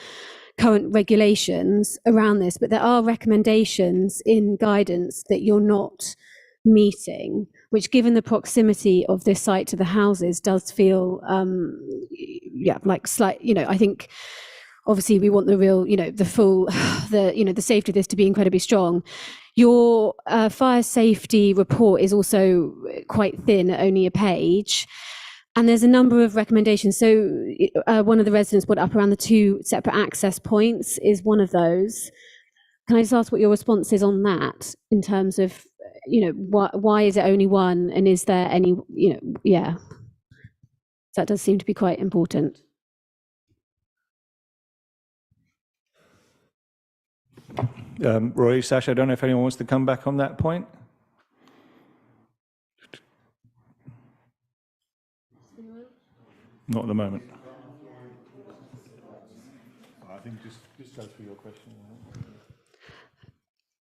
current regulations around this, but there are recommendations in guidance that you're not meeting, which, given the proximity of this site to the houses, does feel like slight. I think obviously we want the real, the full, the safety of this to be incredibly strong. Your fire safety report is also quite thin, only a page. And there's a number of recommendations. So one of the residents brought up around the 2 separate access points is one of those. Can I just ask what your response is on that in terms of, why is it only one? And is there any, yeah. That does seem to be quite important. Roy, Sasha, I don't know if anyone wants to come back on that point. Not at the moment. I think just go through your question.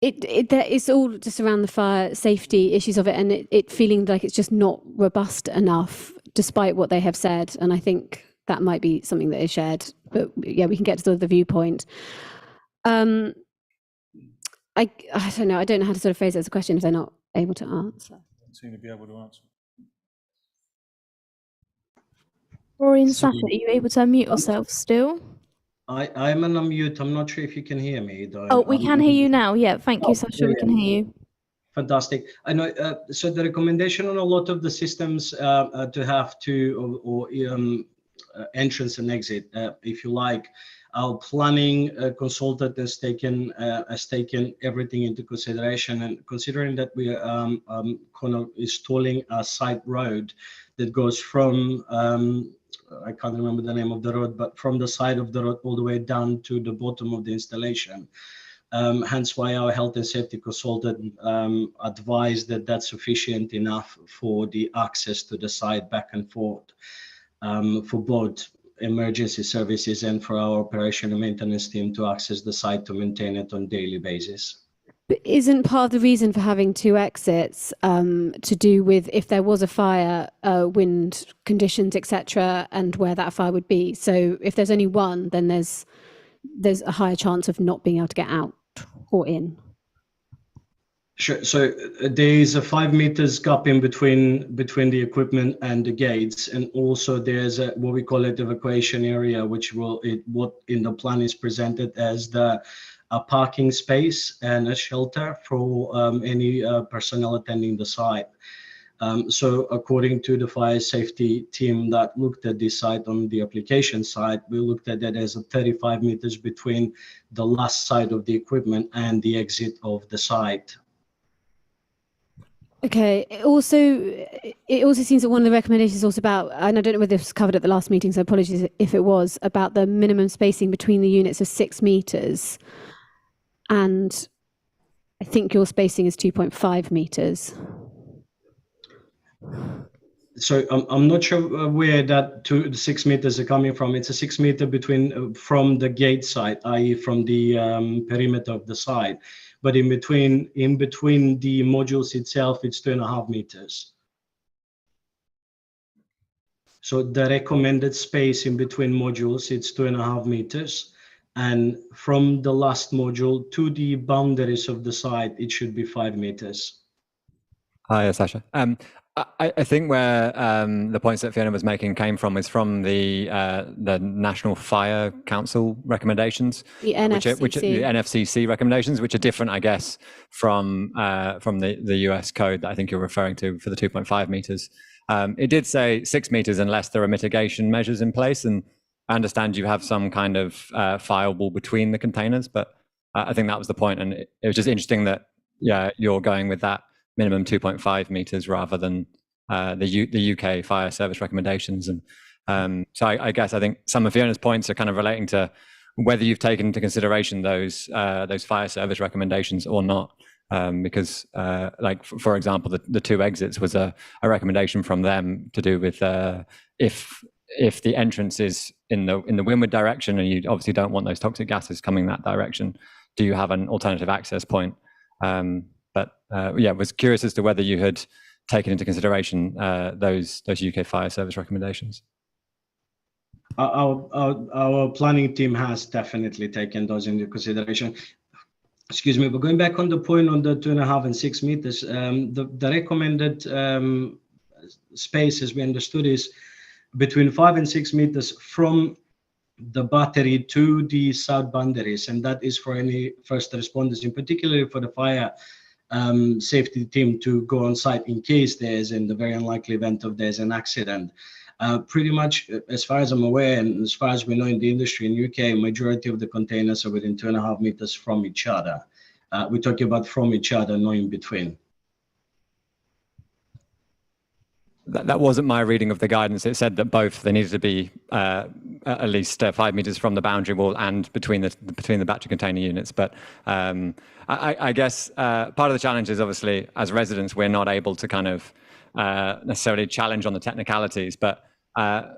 It's all just around the fire safety issues of it, and it feeling like it's just not robust enough, despite what they have said. And I think that might be something that is shared. But yeah, we can get to sort of the viewpoint. I don't know. I don't know how to sort of phrase it as a question if they're not able to answer. Don't seem to be able to answer. Rory and Sasha, are you able to unmute yourself still? I'm on mute. I'm not sure if you can hear me, though. Oh, we can hear you now. Yeah, thank you, Sasha. We can hear you. Fantastic. I know. So the recommendation on a lot of the systems to have entrance and exit, if you like, our planning consultant has taken everything into consideration, and considering that we are kind of installing a side road that goes from I can't remember the name of the road, but from the side of the road all the way down to the bottom of the installation. Hence why our health and safety consultant advised that that's sufficient enough for the access to the site back and forth for both emergency services and for our operation and maintenance team to access the site to maintain it on a daily basis. But isn't part of the reason for having 2 exits to do with if there was a fire, wind conditions, etc., and where that fire would be? So if there's only one, then there's a higher chance of not being able to get out or in. Sure. So there is a 5 meters gap in between the equipment and the gates, and also there's a, what we call it, evacuation area, which what in the plan is presented as a parking space and a shelter for any personnel attending the site. So according to the fire safety team that looked at this site on the application side, we looked at that as a 35 meters between the last side of the equipment and the exit of the site. Okay. It also seems that one of the recommendations is also about, and I don't know whether this was covered at the last meeting, so apologies if it was, about the minimum spacing between the units of 6 meters. And I think your spacing is 2.5 meters. So I'm not sure where that 6 meters are coming from. It's a 6 meter between from the gate side, i.e. from the perimeter of the site. But in between the modules itself, it's 2.5 meters. So the recommended space in between modules, it's 2.5 meters. And from the last module to the boundaries of the site, it should be 5 meters. Hi, Sasha. I think where the points that Fiona was making came from is from the National Fire Council recommendations, The NFCC. which the NFCC recommendations, which are different, I guess, from the US code that I think you're referring to for the 2.5 meters. It did say 6 meters unless there are mitigation measures in place, and I understand you have some kind of firewall between the containers, but I think that was the point, and it was just interesting that you're going with that minimum 2.5 meters rather than the UK fire service recommendations. And so I guess I think some of Fiona's points are kind of relating to whether you've taken into consideration those fire service recommendations or not. Because like, for example, the 2 exits was a recommendation from them to do with if the entrance is in the windward direction and you obviously don't want those toxic gases coming that direction, do you have an alternative access point? Was curious as to whether you had taken into consideration those UK fire service recommendations. Our planning team has definitely taken those into consideration. Excuse me, but going back on the point on the 2.5 and 6 meters, the recommended space, as we understood, is between 5 and 6 meters from the battery to the south boundaries, and that is for any first responders, in particular for the fire safety team to go on site in case there's, in the very unlikely event of there's an accident. Pretty much, as far as I'm aware, and as far as we know in the industry in UK, majority of the containers are within 2.5 meters from each other. We're talking about from each other, not in between. That wasn't my reading of the guidance. It said that both they needed to be at least 5 meters from the boundary wall and between the battery container units. But I guess part of the challenge is obviously as residents we're not able to kind of necessarily challenge on the technicalities. But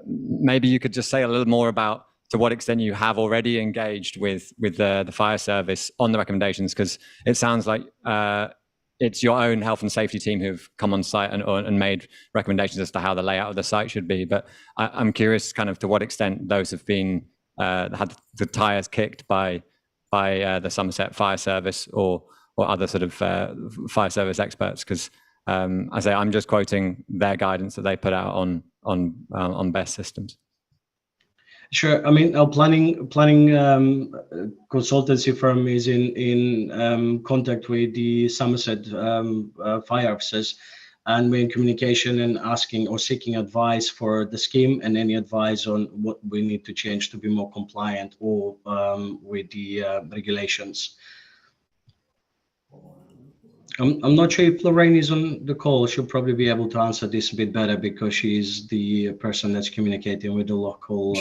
maybe you could just say a little more about to what extent you have already engaged with the fire service on the recommendations, because it sounds like it's your own health and safety team who've come on site and made recommendations as to how the layout of the site should be. But I'm curious kind of to what extent those have been, had the tires kicked by the Somerset Fire Service or other sort of fire service experts, because I say I'm just quoting their guidance that they put out on BESS systems. Sure. I mean, our planning consultancy firm is in contact with the Somerset fire officers, and we're in communication and asking or seeking advice for the scheme and any advice on what we need to change to be more compliant or with the regulations. I'm not sure if Lorraine is on the call. She'll probably be able to answer this a bit better because she's the person that's communicating with the local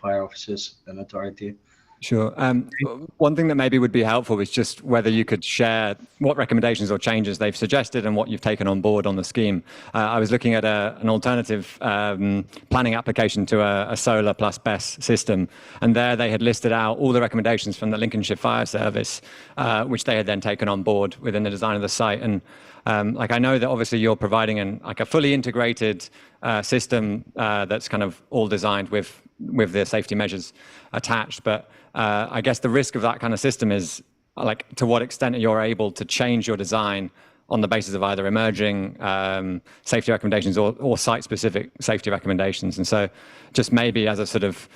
fire officers and authority. Sure. One thing that maybe would be helpful is just whether you could share what recommendations or changes they've suggested and what you've taken on board on the scheme. I was looking at an alternative planning application to a solar plus BESS system, and there they had listed out all the recommendations from the Lincolnshire Fire Service, which they had then taken on board within the design of the site. And like I know that obviously you're providing a fully integrated system that's kind of all designed with the safety measures attached, but I guess the risk of that kind of system is like to what extent you're able to change your design on the basis of either emerging safety recommendations or site-specific safety recommendations. And so just maybe as a sort of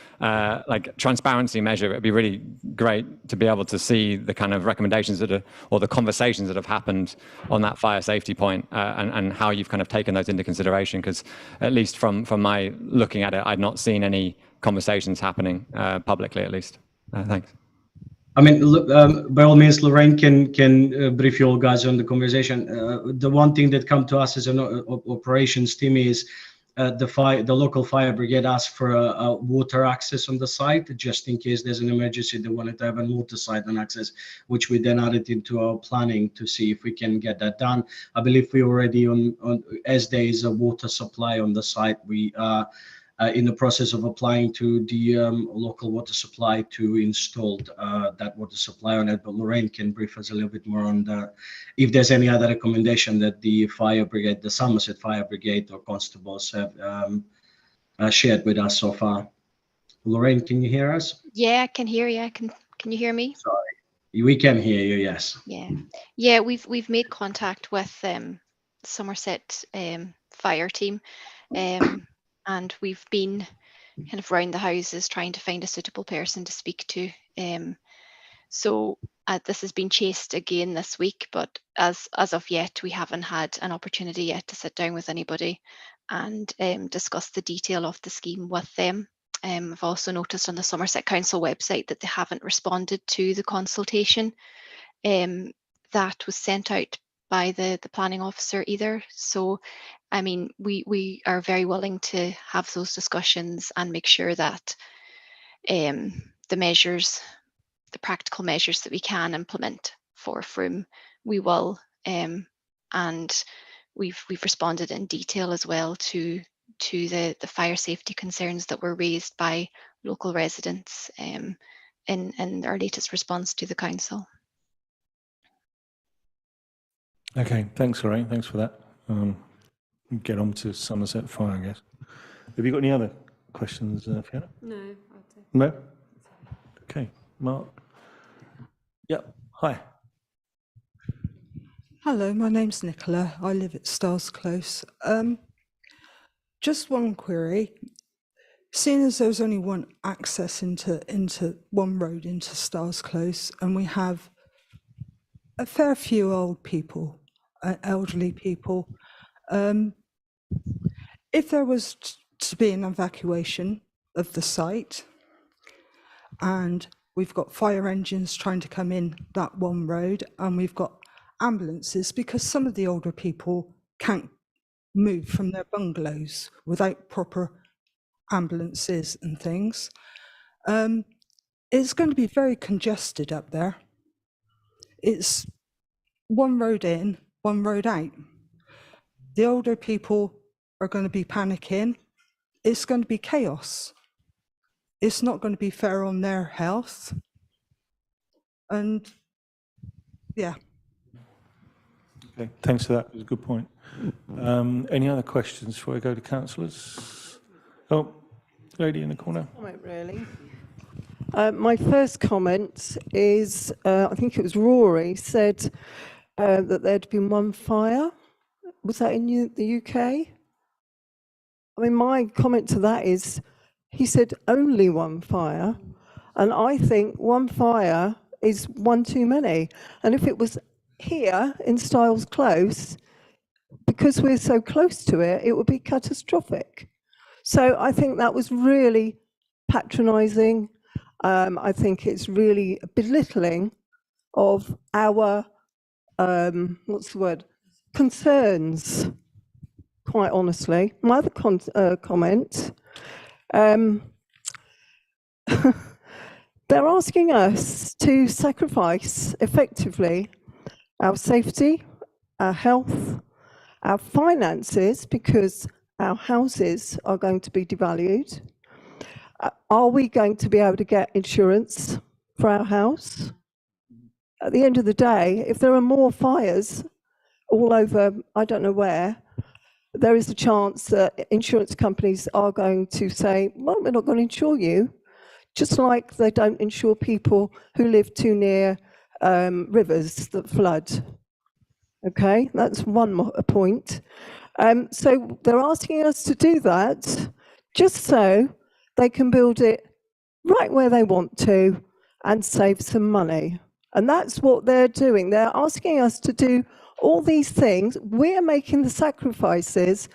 like transparency measure, it'd be really great to be able to see the kind of recommendations that are, or the conversations that have happened on that fire safety point, and how you've kind of taken those into consideration, because at least from my looking at it, I'd not seen any conversations happening publicly, at least. Thanks. I mean, look, by all means, Lorraine can brief you all guys on the conversation. The one thing that come to us as an operations team is the local fire brigade asked for a water access on the site, just in case there's an emergency. They wanted to have a water site and access, which we then added into our planning to see if we can get that done. I believe we already as there is a water supply on the site, we are in the process of applying to the local water supply to install that water supply on it. But Lorraine can brief us a little bit more on if there's any other recommendation that the fire brigade, the Somerset Fire Brigade or constables have shared with us so far. Lorraine, can you hear us? Yeah, I can hear you. Can you hear me? Sorry, we can hear you. Yes. Yeah. We've made contact with Somerset fire team. And we've been kind of round the houses trying to find a suitable person to speak to. So this has been chased again this week, but as of yet, we haven't had an opportunity yet to sit down with anybody and discuss the detail of the scheme with them. I've also noticed on the Somerset Council website that they haven't responded to the consultation that was sent out by the planning officer either. So, I mean, we are very willing to have those discussions and make sure that the measures, the practical measures that we can implement for Frome, we will. And we've responded in detail as well to the fire safety concerns that were raised by local residents in our latest response to the council. Okay, thanks, Lorraine. Thanks for that. Get on to Somerset Fire, I guess. Have you got any other questions, Fiona? No. No? Okay, Mark. Yep, hi. Hello, my name's Nicola. I live at Stars Close. Just one query. Seeing as there's only one access into one road into Stars Close, and we have a fair few old people, elderly people, if there was to be an evacuation of the site and we've got fire engines trying to come in that one road and we've got ambulances, because some of the older people can't move from their bungalows without proper ambulances and things, it's going to be very congested up there. It's one road in, one road out. The older people are going to be panicking. It's going to be chaos. It's not going to be fair on their health. And yeah. Okay, thanks for that. It was a good point. Any other questions before I go to councillors? Oh, lady in the corner. Comment, really. My first comment is, I think it was Rory said that there'd been one fire. Was that in the UK? I mean, my comment to that is, he said only one fire, and I think one fire is one too many. And if it was here in Styles Close, because we're so close to it, it would be catastrophic. So I think that was really patronising. I think it's really belittling of our, what's the word, concerns, quite honestly. My other comment, they're asking us to sacrifice effectively our safety, our health, our finances, because our houses are going to be devalued. Are we going to be able to get insurance for our house? At the end of the day, if there are more fires all over, I don't know where, there is a chance that insurance companies are going to say, well, we're not going to insure you, just like they don't insure people who live too near rivers that flood. Okay, that's one point. So they're asking us to do that just so they can build it right where they want to and save some money. And that's what they're doing. They're asking us to do all these things. We're making the sacrifices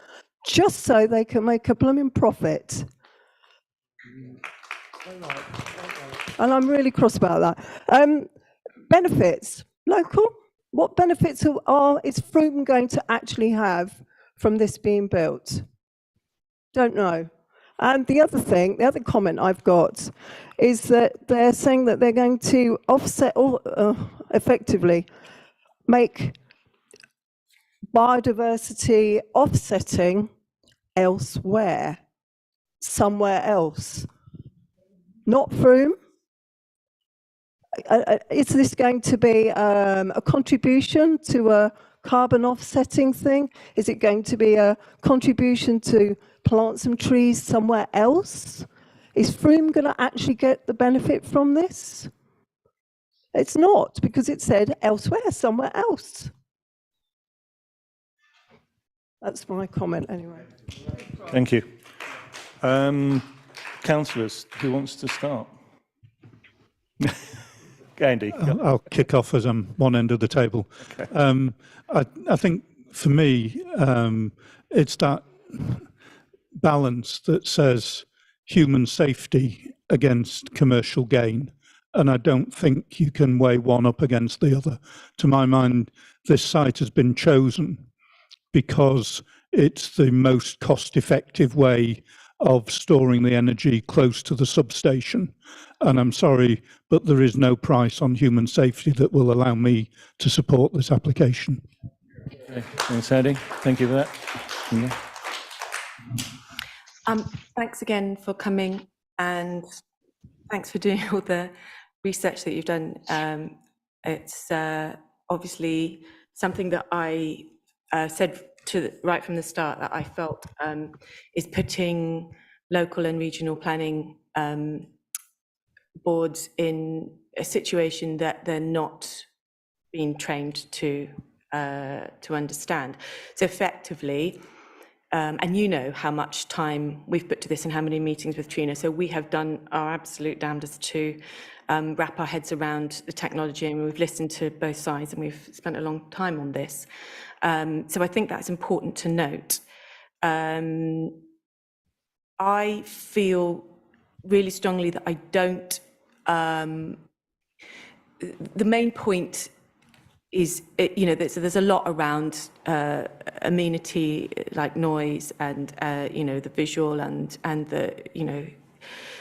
just so they can make a blooming profit. And I'm really cross about that. Benefits, local. What benefits is Frome going to actually have from this being built? Don't know. And the other comment I've got is that they're saying that they're going to offset, or effectively make biodiversity offsetting elsewhere, somewhere else. Not Frome. Is this going to be a contribution to a carbon offsetting thing? Is it going to be a contribution to plant some trees somewhere else? Is Frome going to actually get the benefit from this? It's not, because it said elsewhere, somewhere else. That's my comment anyway. Thank you. Councillors, who wants to start? Andy. I'll kick off as I'm one end of the table. Okay. I think for me, it's that balance that says human safety against commercial gain. And I don't think you can weigh one up against the other. To my mind, this site has been chosen because it's the most cost-effective way of storing the energy close to the substation. And I'm sorry, but there is no price on human safety that will allow me to support this application. Okay. Thanks, Andy. Thank you for that. Yeah. Thanks again for coming, and thanks for doing all the research that you've done. It's obviously something that I said right from the start that I felt is putting local and regional planning boards in a situation that they're not being trained to understand. So effectively, and you know how much time we've put to this and how many meetings with Trina, so we have done our absolute damnedest to wrap our heads around the technology, and we've listened to both sides and we've spent a long time on this. So I think that's important to note. I feel really strongly that I don't, the main point is, you know, there's a lot around amenity like noise and, you know, the visual and the, you know,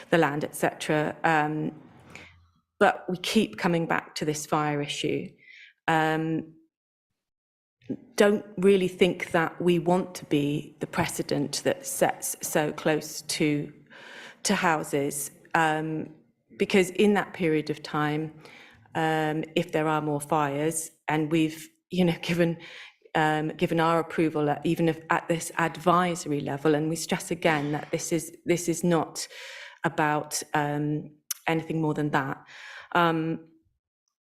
the land, etc. But we keep coming back to this fire issue. Don't really think that we want to be the precedent that sets so close to houses, because in that period of time, if there are more fires, and we've, you know, given our approval even if at this advisory level, and we stress again that this is not about anything more than that.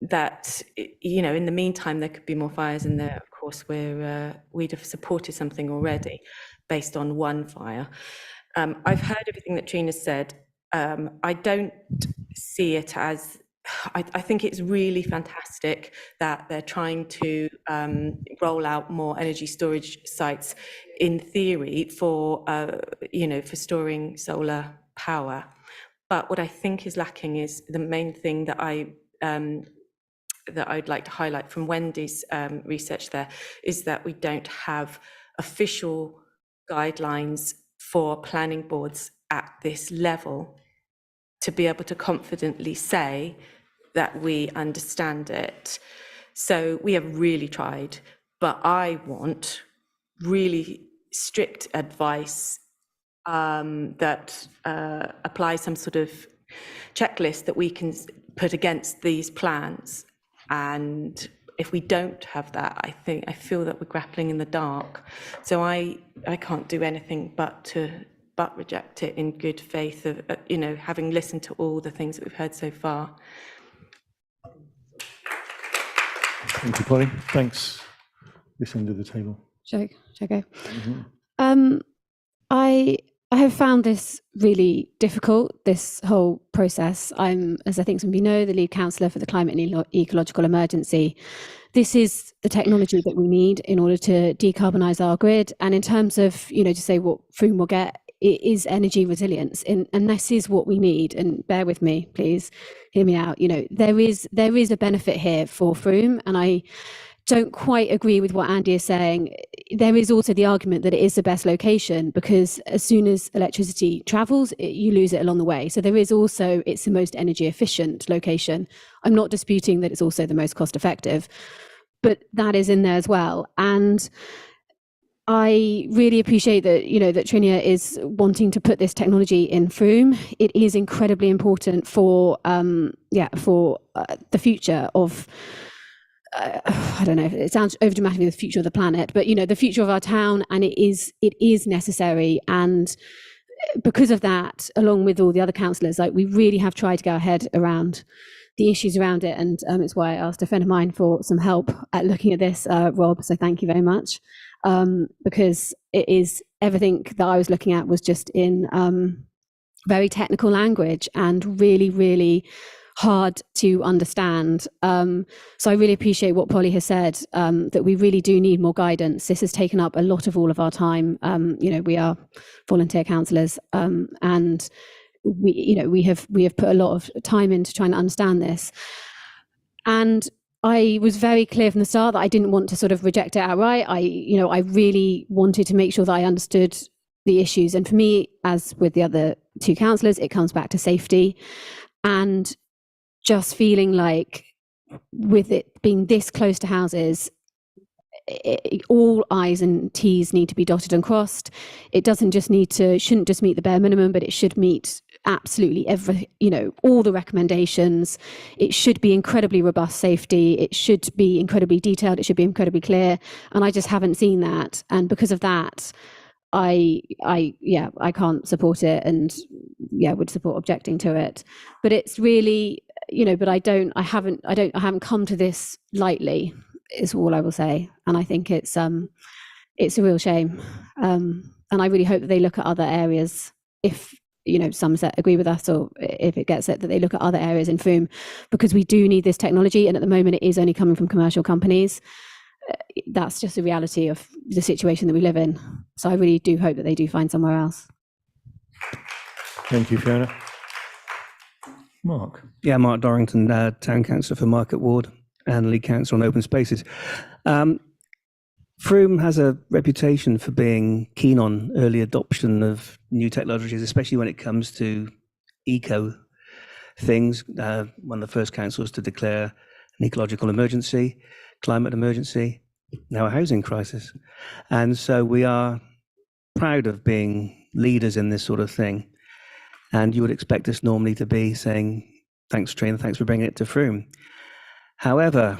That, you know, in the meantime there could be more fires, and there, of course, we'd have supported something already based on one fire. I've heard everything that Trina said. I don't see it as, I think it's really fantastic that they're trying to roll out more energy storage sites in theory for, you know, for storing solar power. But what I think is lacking is the main thing that I'd like to highlight from Wendy's research there is that we don't have official guidelines for planning boards at this level to be able to confidently say that we understand it. So we have really tried, but I want really strict advice that applies some sort of checklist that we can put against these plans. And if we don't have that, I feel that we're grappling in the dark. So I can't do anything but reject it in good faith of, you know, having listened to all the things that we've heard so far. Thank you, Polly. Thanks. This end of the table. Shall I go? Mhm. I have found this really difficult, this whole process. I'm, as I think some of you know, the lead councillor for the Climate and Ecological Emergency. This is the technology that we need in order to decarbonise our grid. And in terms of, to say what Frome will get, it is energy resilience. And this is what we need. And bear with me, please, hear me out. There is a benefit here for Frome. And I don't quite agree with what Andy is saying. There is also the argument that it is the best location because as soon as electricity travels, you lose it along the way. So there is also, it's the most energy efficient location. I'm not disputing that it's also the most cost effective, but that is in there as well. And I really appreciate that, that Trinia is wanting to put this technology in Frome. It is incredibly important for, the future of, I don't know, it sounds overdramatic, the future of the planet, but the future of our town, and it is necessary. And because of that, along with all the other councillors, we really have tried to go ahead around the issues around it. And it's why I asked a friend of mine for some help at looking at this, Rob. So thank you very much, because it is everything that I was looking at was just in very technical language and really, really hard to understand. So I really appreciate what Polly has said, that we really do need more guidance. This has taken up a lot of all of our time. We are volunteer councillors, and we have put a lot of time into trying to understand this. And I was very clear from the start that I didn't want to sort of reject it outright. I really wanted to make sure that I understood the issues. And for me, as with the other two councillors, it comes back to safety. And just feeling like with it being this close to houses, all I's and T's need to be dotted and crossed. It shouldn't just meet the bare minimum, but it should meet absolutely all the recommendations. It should be incredibly robust safety. It should be incredibly detailed. It should be incredibly clear. And I just haven't seen that. And because of that, I can't support it, and would support objecting to it. But it's really, but I haven't come to this lightly, is all I will say. And I think it's a real shame. And I really hope that they look at other areas, if Somerset agree with us, or if it gets it, that they look at other areas in Frome, because we do need this technology. And at the moment it is only coming from commercial companies. That's just the reality of the situation that we live in. So I really do hope that they do find somewhere else. Thank you, Fiona. Mark. Yeah, Mark Dorrington, Town Councillor for Market Ward and Lead Councillor on Open Spaces. Frome has a reputation for being keen on early adoption of new technologies, especially when it comes to eco things. One of the first councils to declare an ecological emergency, climate emergency, now a housing crisis. And so we are proud of being leaders in this sort of thing. And you would expect us normally to be saying, thanks, Trina, thanks for bringing it to Frome. However,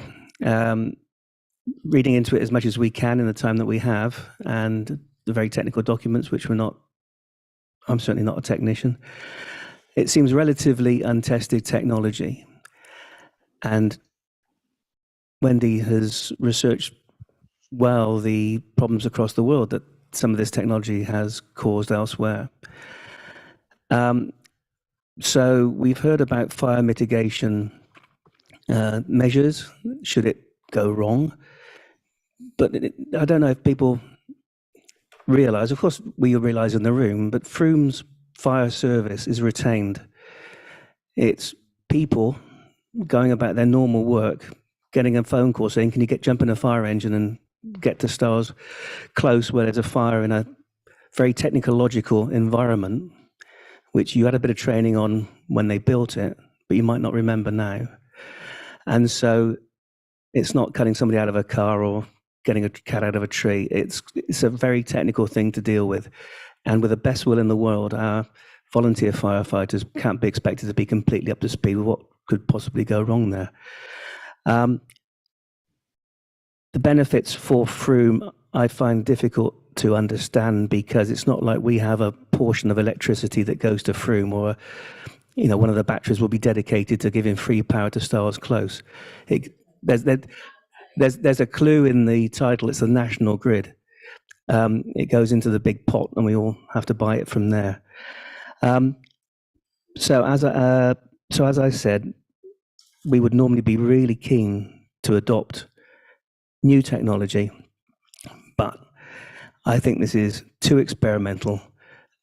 reading into it as much as we can in the time that we have, and the very technical documents, which I'm certainly not a technician, it seems relatively untested technology. And Wendy has researched well the problems across the world that some of this technology has caused elsewhere. So we've heard about fire mitigation measures, should it go wrong. But I don't know if people realise, of course we realise in the room, but Frome's fire service is retained. It's people going about their normal work, getting a phone call saying, can you jump in a fire engine and get to Stars Close where there's a fire in a very technological environment, which you had a bit of training on when they built it, but you might not remember now. And so it's not cutting somebody out of a car or getting a cat out of a tree. It's a very technical thing to deal with. And with the best will in the world, our volunteer firefighters can't be expected to be completely up to speed with what could possibly go wrong there. The benefits for Frome I find difficult to understand, because it's not like we have a portion of electricity that goes to Frome, or one of the batteries will be dedicated to giving free power to Stars Close. there's a clue in the title. It's the national grid. It goes into the big pot, and we all have to buy it from there. So as I said, we would normally be really keen to adopt new technology, but I think this is too experimental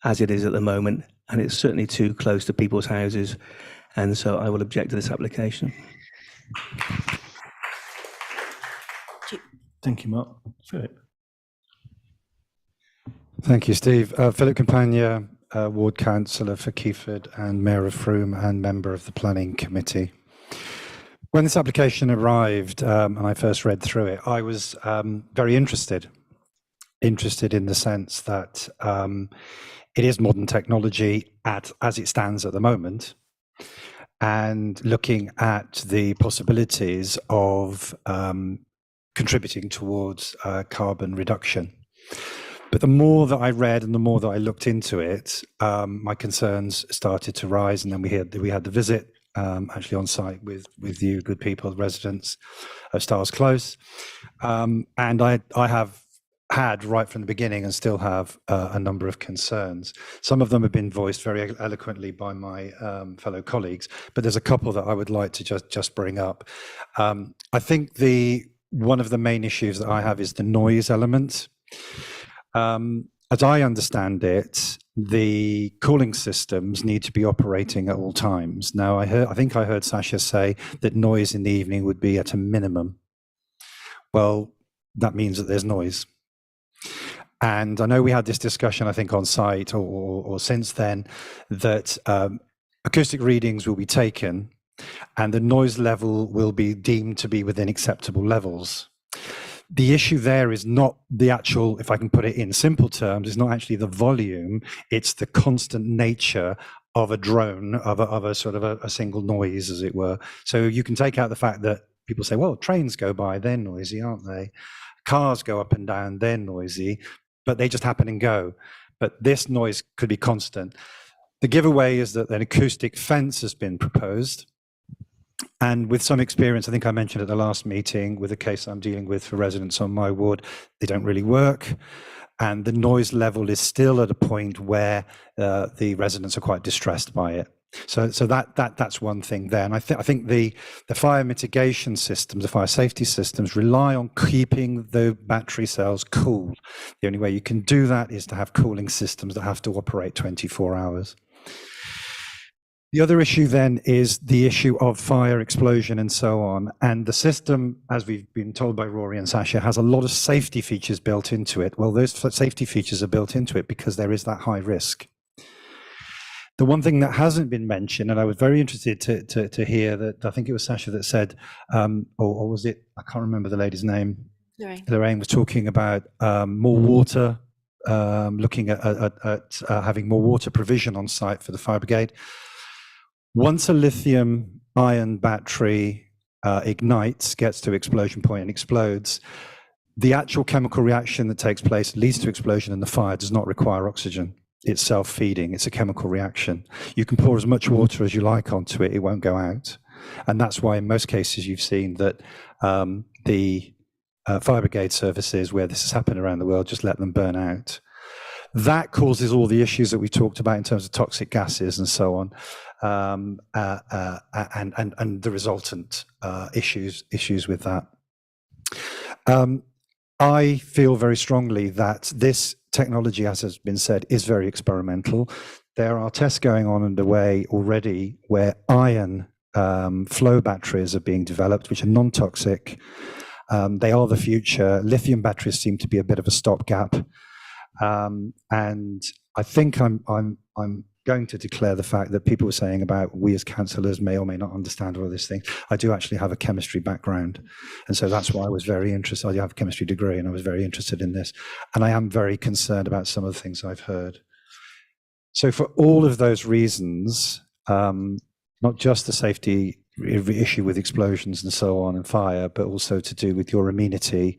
as it is at the moment, and it's certainly too close to people's houses, and so I will object to this application. Thank you, Mark. Philip. Thank you, Steve. Philip Campagna, Ward Councillor for Keyford and Mayor of Frome and member of the Planning Committee. When this application arrived and I first read through it, I was very interested in the sense that it is modern technology as it stands at the moment, and looking at the possibilities of contributing towards carbon reduction. But the more that I read and the more that I looked into it, my concerns started to rise, and then we had the visit actually on site with you, good people, residents of Styles Close, and I have had right from the beginning and still have a number of concerns. Some of them have been voiced very eloquently by my fellow colleagues, but there's a couple that I would like to just bring up. I think one of the main issues that I have is the noise element. As I understand it, the cooling systems need to be operating at all times. Now, I think I heard Sasha say that noise in the evening would be at a minimum. Well, that means that there's noise. And I know we had this discussion, I think, on site or since then, that acoustic readings will be taken and the noise level will be deemed to be within acceptable levels. The issue there is not the actual, if I can put it in simple terms, it's not actually the volume, it's the constant nature of a drone, of a sort of a single noise, as it were. So you can take out the fact that people say, well, trains go by, they're noisy, aren't they? Cars go up and down, they're noisy, but they just happen and go. But this noise could be constant. The giveaway is that an acoustic fence has been proposed. And with some experience, I think I mentioned at the last meeting, with a case I'm dealing with for residents on my ward, they don't really work. And the noise level is still at a point where the residents are quite distressed by it. So that's one thing there. And I think the fire mitigation systems, the fire safety systems, rely on keeping the battery cells cool. The only way you can do that is to have cooling systems that have to operate 24 hours. The other issue then is the issue of fire, explosion, and so on. And the system, as we've been told by Rory and Sasha, has a lot of safety features built into it. Well, those safety features are built into it because there is that high risk. The one thing that hasn't been mentioned, and I was very interested to hear that, I think it was Sasha that said, or was it, I can't remember the lady's name. Lorraine was talking about more water, looking at having more water provision on site for the fire brigade. Once a lithium-ion battery ignites, gets to explosion point and explodes, the actual chemical reaction that takes place leads to explosion, and the fire does not require oxygen. It's self-feeding. It's a chemical reaction. You can pour as much water as you like onto it. It won't go out. And that's why in most cases you've seen that the fire brigade services where this has happened around the world just let them burn out. That causes all the issues that we talked about in terms of toxic gases and so on, and the resultant issues with that. I feel very strongly that this technology, as has been said, is very experimental. There are tests going on underway already where iron flow batteries are being developed, which are non-toxic. They are the future. Lithium batteries seem to be a bit of a stopgap. And I think I'm going to declare the fact that people were saying about we as councillors may or may not understand all of this thing. I do actually have a chemistry background. And so that's why I was very interested. I have a chemistry degree and I was very interested in this. And I am very concerned about some of the things I've heard. So for all of those reasons, not just the safety issue with explosions and so on and fire, but also to do with your amenity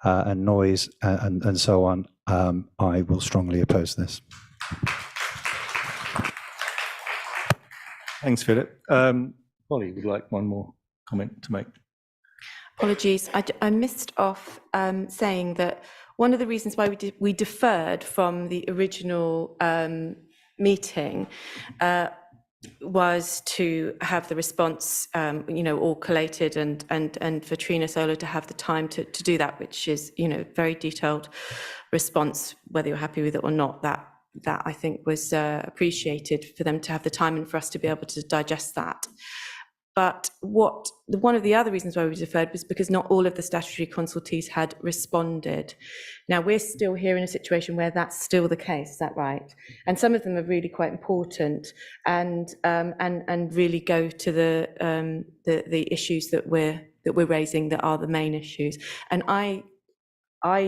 and noise and so on, I will strongly oppose this. Thanks, Philip. Polly would like one more comment to make. Apologies, I missed off saying that one of the reasons why we deferred from the original meeting was to have the response, all collated and for Trina Solar to have the time to do that, which is, very detailed response, whether you're happy with it or not. That I think was appreciated for them to have the time and for us to be able to digest that. But one of the other reasons why we deferred was because not all of the statutory consultees had responded. Now, we're still here in a situation where that's still the case, is that right? And some of them are really quite important and really go to the issues that we're raising that are the main issues. And I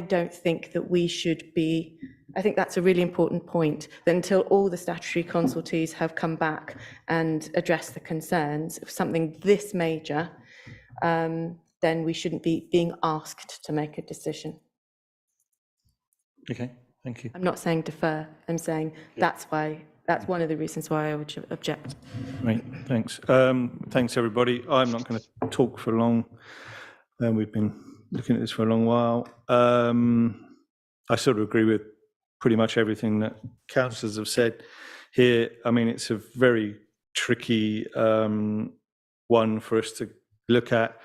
don't think that we should be, I think that's a really important point, that until all the statutory consultees have come back and addressed the concerns of something this major, then we shouldn't be being asked to make a decision. Okay, thank you. I'm not saying defer, I'm saying that's one of the reasons why I would object. Great, thanks. Thanks, everybody. I'm not going to talk for long. We've been looking at this for a long while. I sort of agree with pretty much everything that councillors have said here. I mean, it's a very tricky one for us to look at.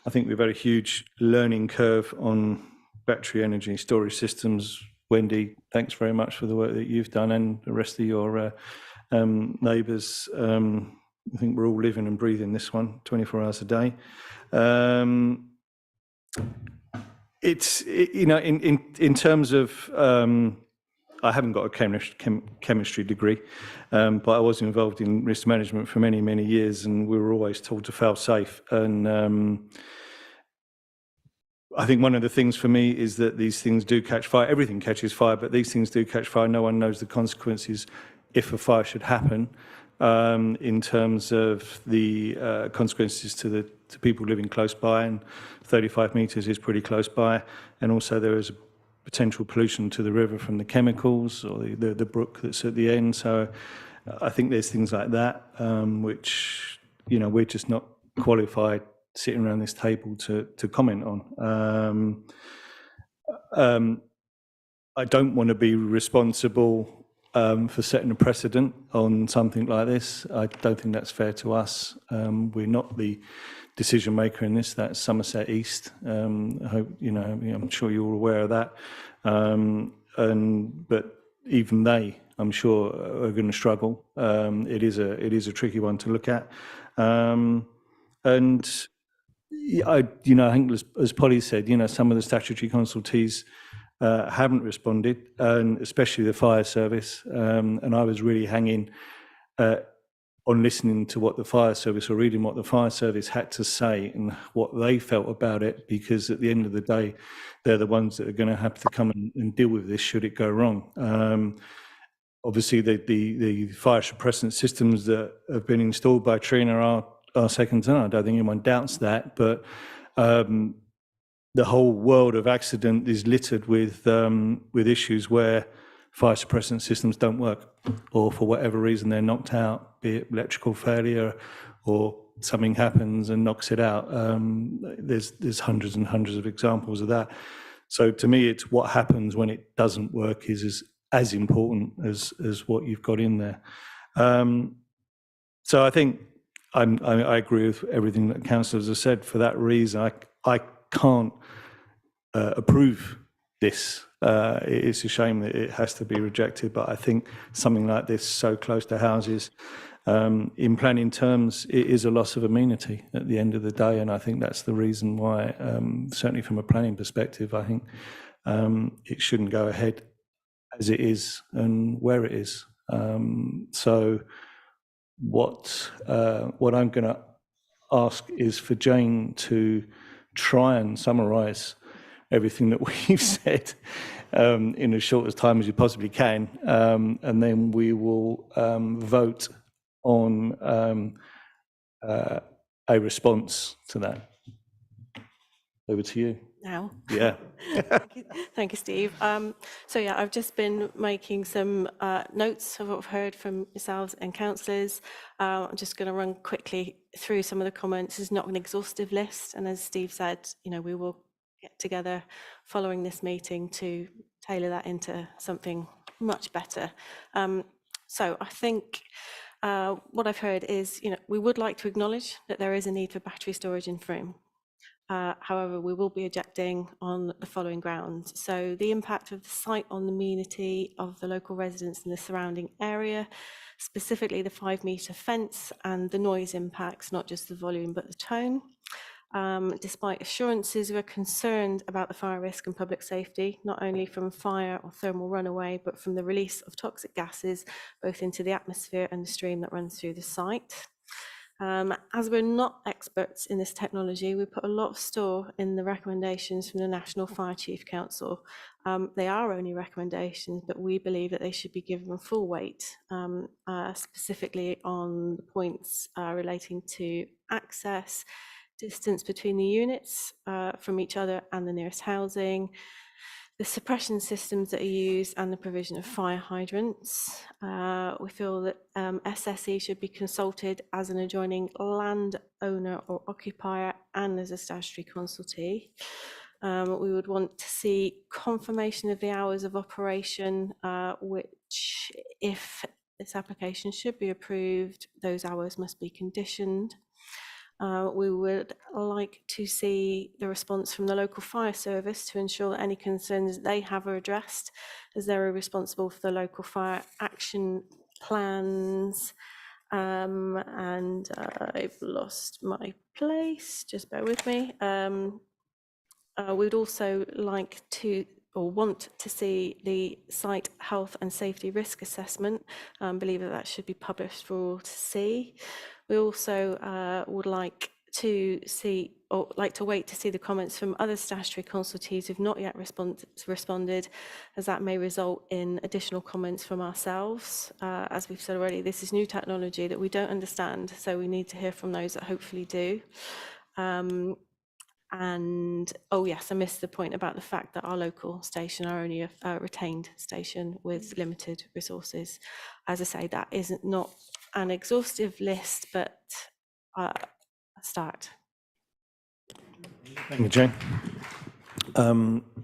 I think we've had a huge learning curve on battery energy storage systems. Wendy, thanks very much for the work that you've done and the rest of your neighbours. I think we're all living and breathing this one 24 hours a day. In terms of, I haven't got a chemistry degree, but I was involved in risk management for many, many years, and we were always told to fail safe. And I think one of the things for me is that these things do catch fire. Everything catches fire, but these things do catch fire. No one knows the consequences if a fire should happen, in terms of the consequences to people living close by, and 35 metres is pretty close by. And also there is a potential pollution to the river from the chemicals or the brook that's at the end. So I think there's things like that, which, we're just not qualified sitting around this table to comment on. I don't want to be responsible for setting a precedent on something like this. I don't think that's fair to us. We're not the decision maker in this. That's Somerset East. I hope, I'm sure you're aware of that. But even they, I'm sure, are going to struggle. It is a tricky one to look at. And I think as Polly said, some of the statutory consultees haven't responded, and especially the fire service. And I was really hanging on listening to what the fire service, or reading what the fire service had to say and what they felt about it, because at the end of the day, they're the ones that are going to have to come and deal with this should it go wrong. Obviously, the fire suppressant systems that have been installed by Trina are second to none. I don't think anyone doubts that, but the whole world of accident is littered with issues where fire suppressant systems don't work, or for whatever reason they're knocked out, be it electrical failure or something happens and knocks it out. There's hundreds and hundreds of examples of that. So to me, it's what happens when it doesn't work is as important as what you've got in there. So I think I agree with everything that councillors have said. For that reason, I can't approve this. It's a shame that it has to be rejected, but I think something like this, so close to houses, in planning terms, it is a loss of amenity at the end of the day, and I think that's the reason why, certainly from a planning perspective, I think it shouldn't go ahead as it is and where it is. So what I'm going to ask is for Jane to try and summarise everything that we've said in as short as time as you possibly can, and then we will vote on a response to that. Over to you. Now. Yeah. Thank you, Steve. So yeah, I've just been making some notes of what I've heard from yourselves and councillors. I'm just going to run quickly through some of the comments is not an exhaustive list, and as Steve said, we will get together following this meeting to tailor that into something much better. So I think what I've heard is, we would like to acknowledge that there is a need for battery storage in Frome. However, we will be objecting on the following grounds. So the impact of the site on the amenity of the local residents in the surrounding area, specifically the 5-metre fence and the noise impacts, not just the volume but the tone. Despite assurances, we're concerned about the fire risk and public safety, not only from fire or thermal runaway, but from the release of toxic gases, both into the atmosphere and the stream that runs through the site. As we're not experts in this technology, we put a lot of store in the recommendations from the National Fire Chief Council. They are only recommendations, but we believe that they should be given full weight, specifically on the points relating to access, distance between the units from each other and the nearest housing, the suppression systems that are used, and the provision of fire hydrants. We feel that SSE should be consulted as an adjoining landowner or occupier and as a statutory consultee. We would want to see confirmation of the hours of operation, which, if this application should be approved, those hours must be conditioned. We would like to see the response from the local fire service to ensure that any concerns they have are addressed, as they're responsible for the local fire action plans. And I've lost my place, just bear with me. We'd also like to or want to see the site health and safety risk assessment. Believe that should be published for all to see. We also would like to see, or like to wait to see the comments from other statutory consultees who've not yet responded, as that may result in additional comments from ourselves. As we've said already, this is new technology that we don't understand, so we need to hear from those that hopefully do. And oh yes, I missed the point about the fact that our local station are only a retained station with limited resources. As I say, that isn't not an exhaustive list, but a start. Thank you, Jane.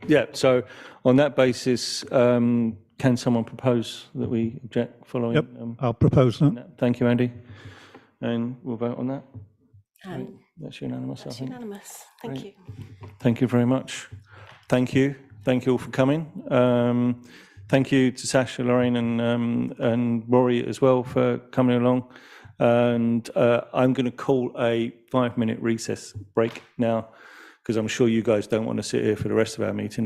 Yeah, so on that basis, can someone propose that we object following? Yep, I'll propose that. Thank you, Andy. And we'll vote on that. That's unanimous, I That's think. unanimous. Thank Great. you. Thank you very much. Thank you. Thank you all for coming. Thank you to Sasha, Lorraine, and Rory as well for coming along. And I'm going to call a 5-minute recess break now, because I'm sure you guys don't want to sit here for the rest of our meeting.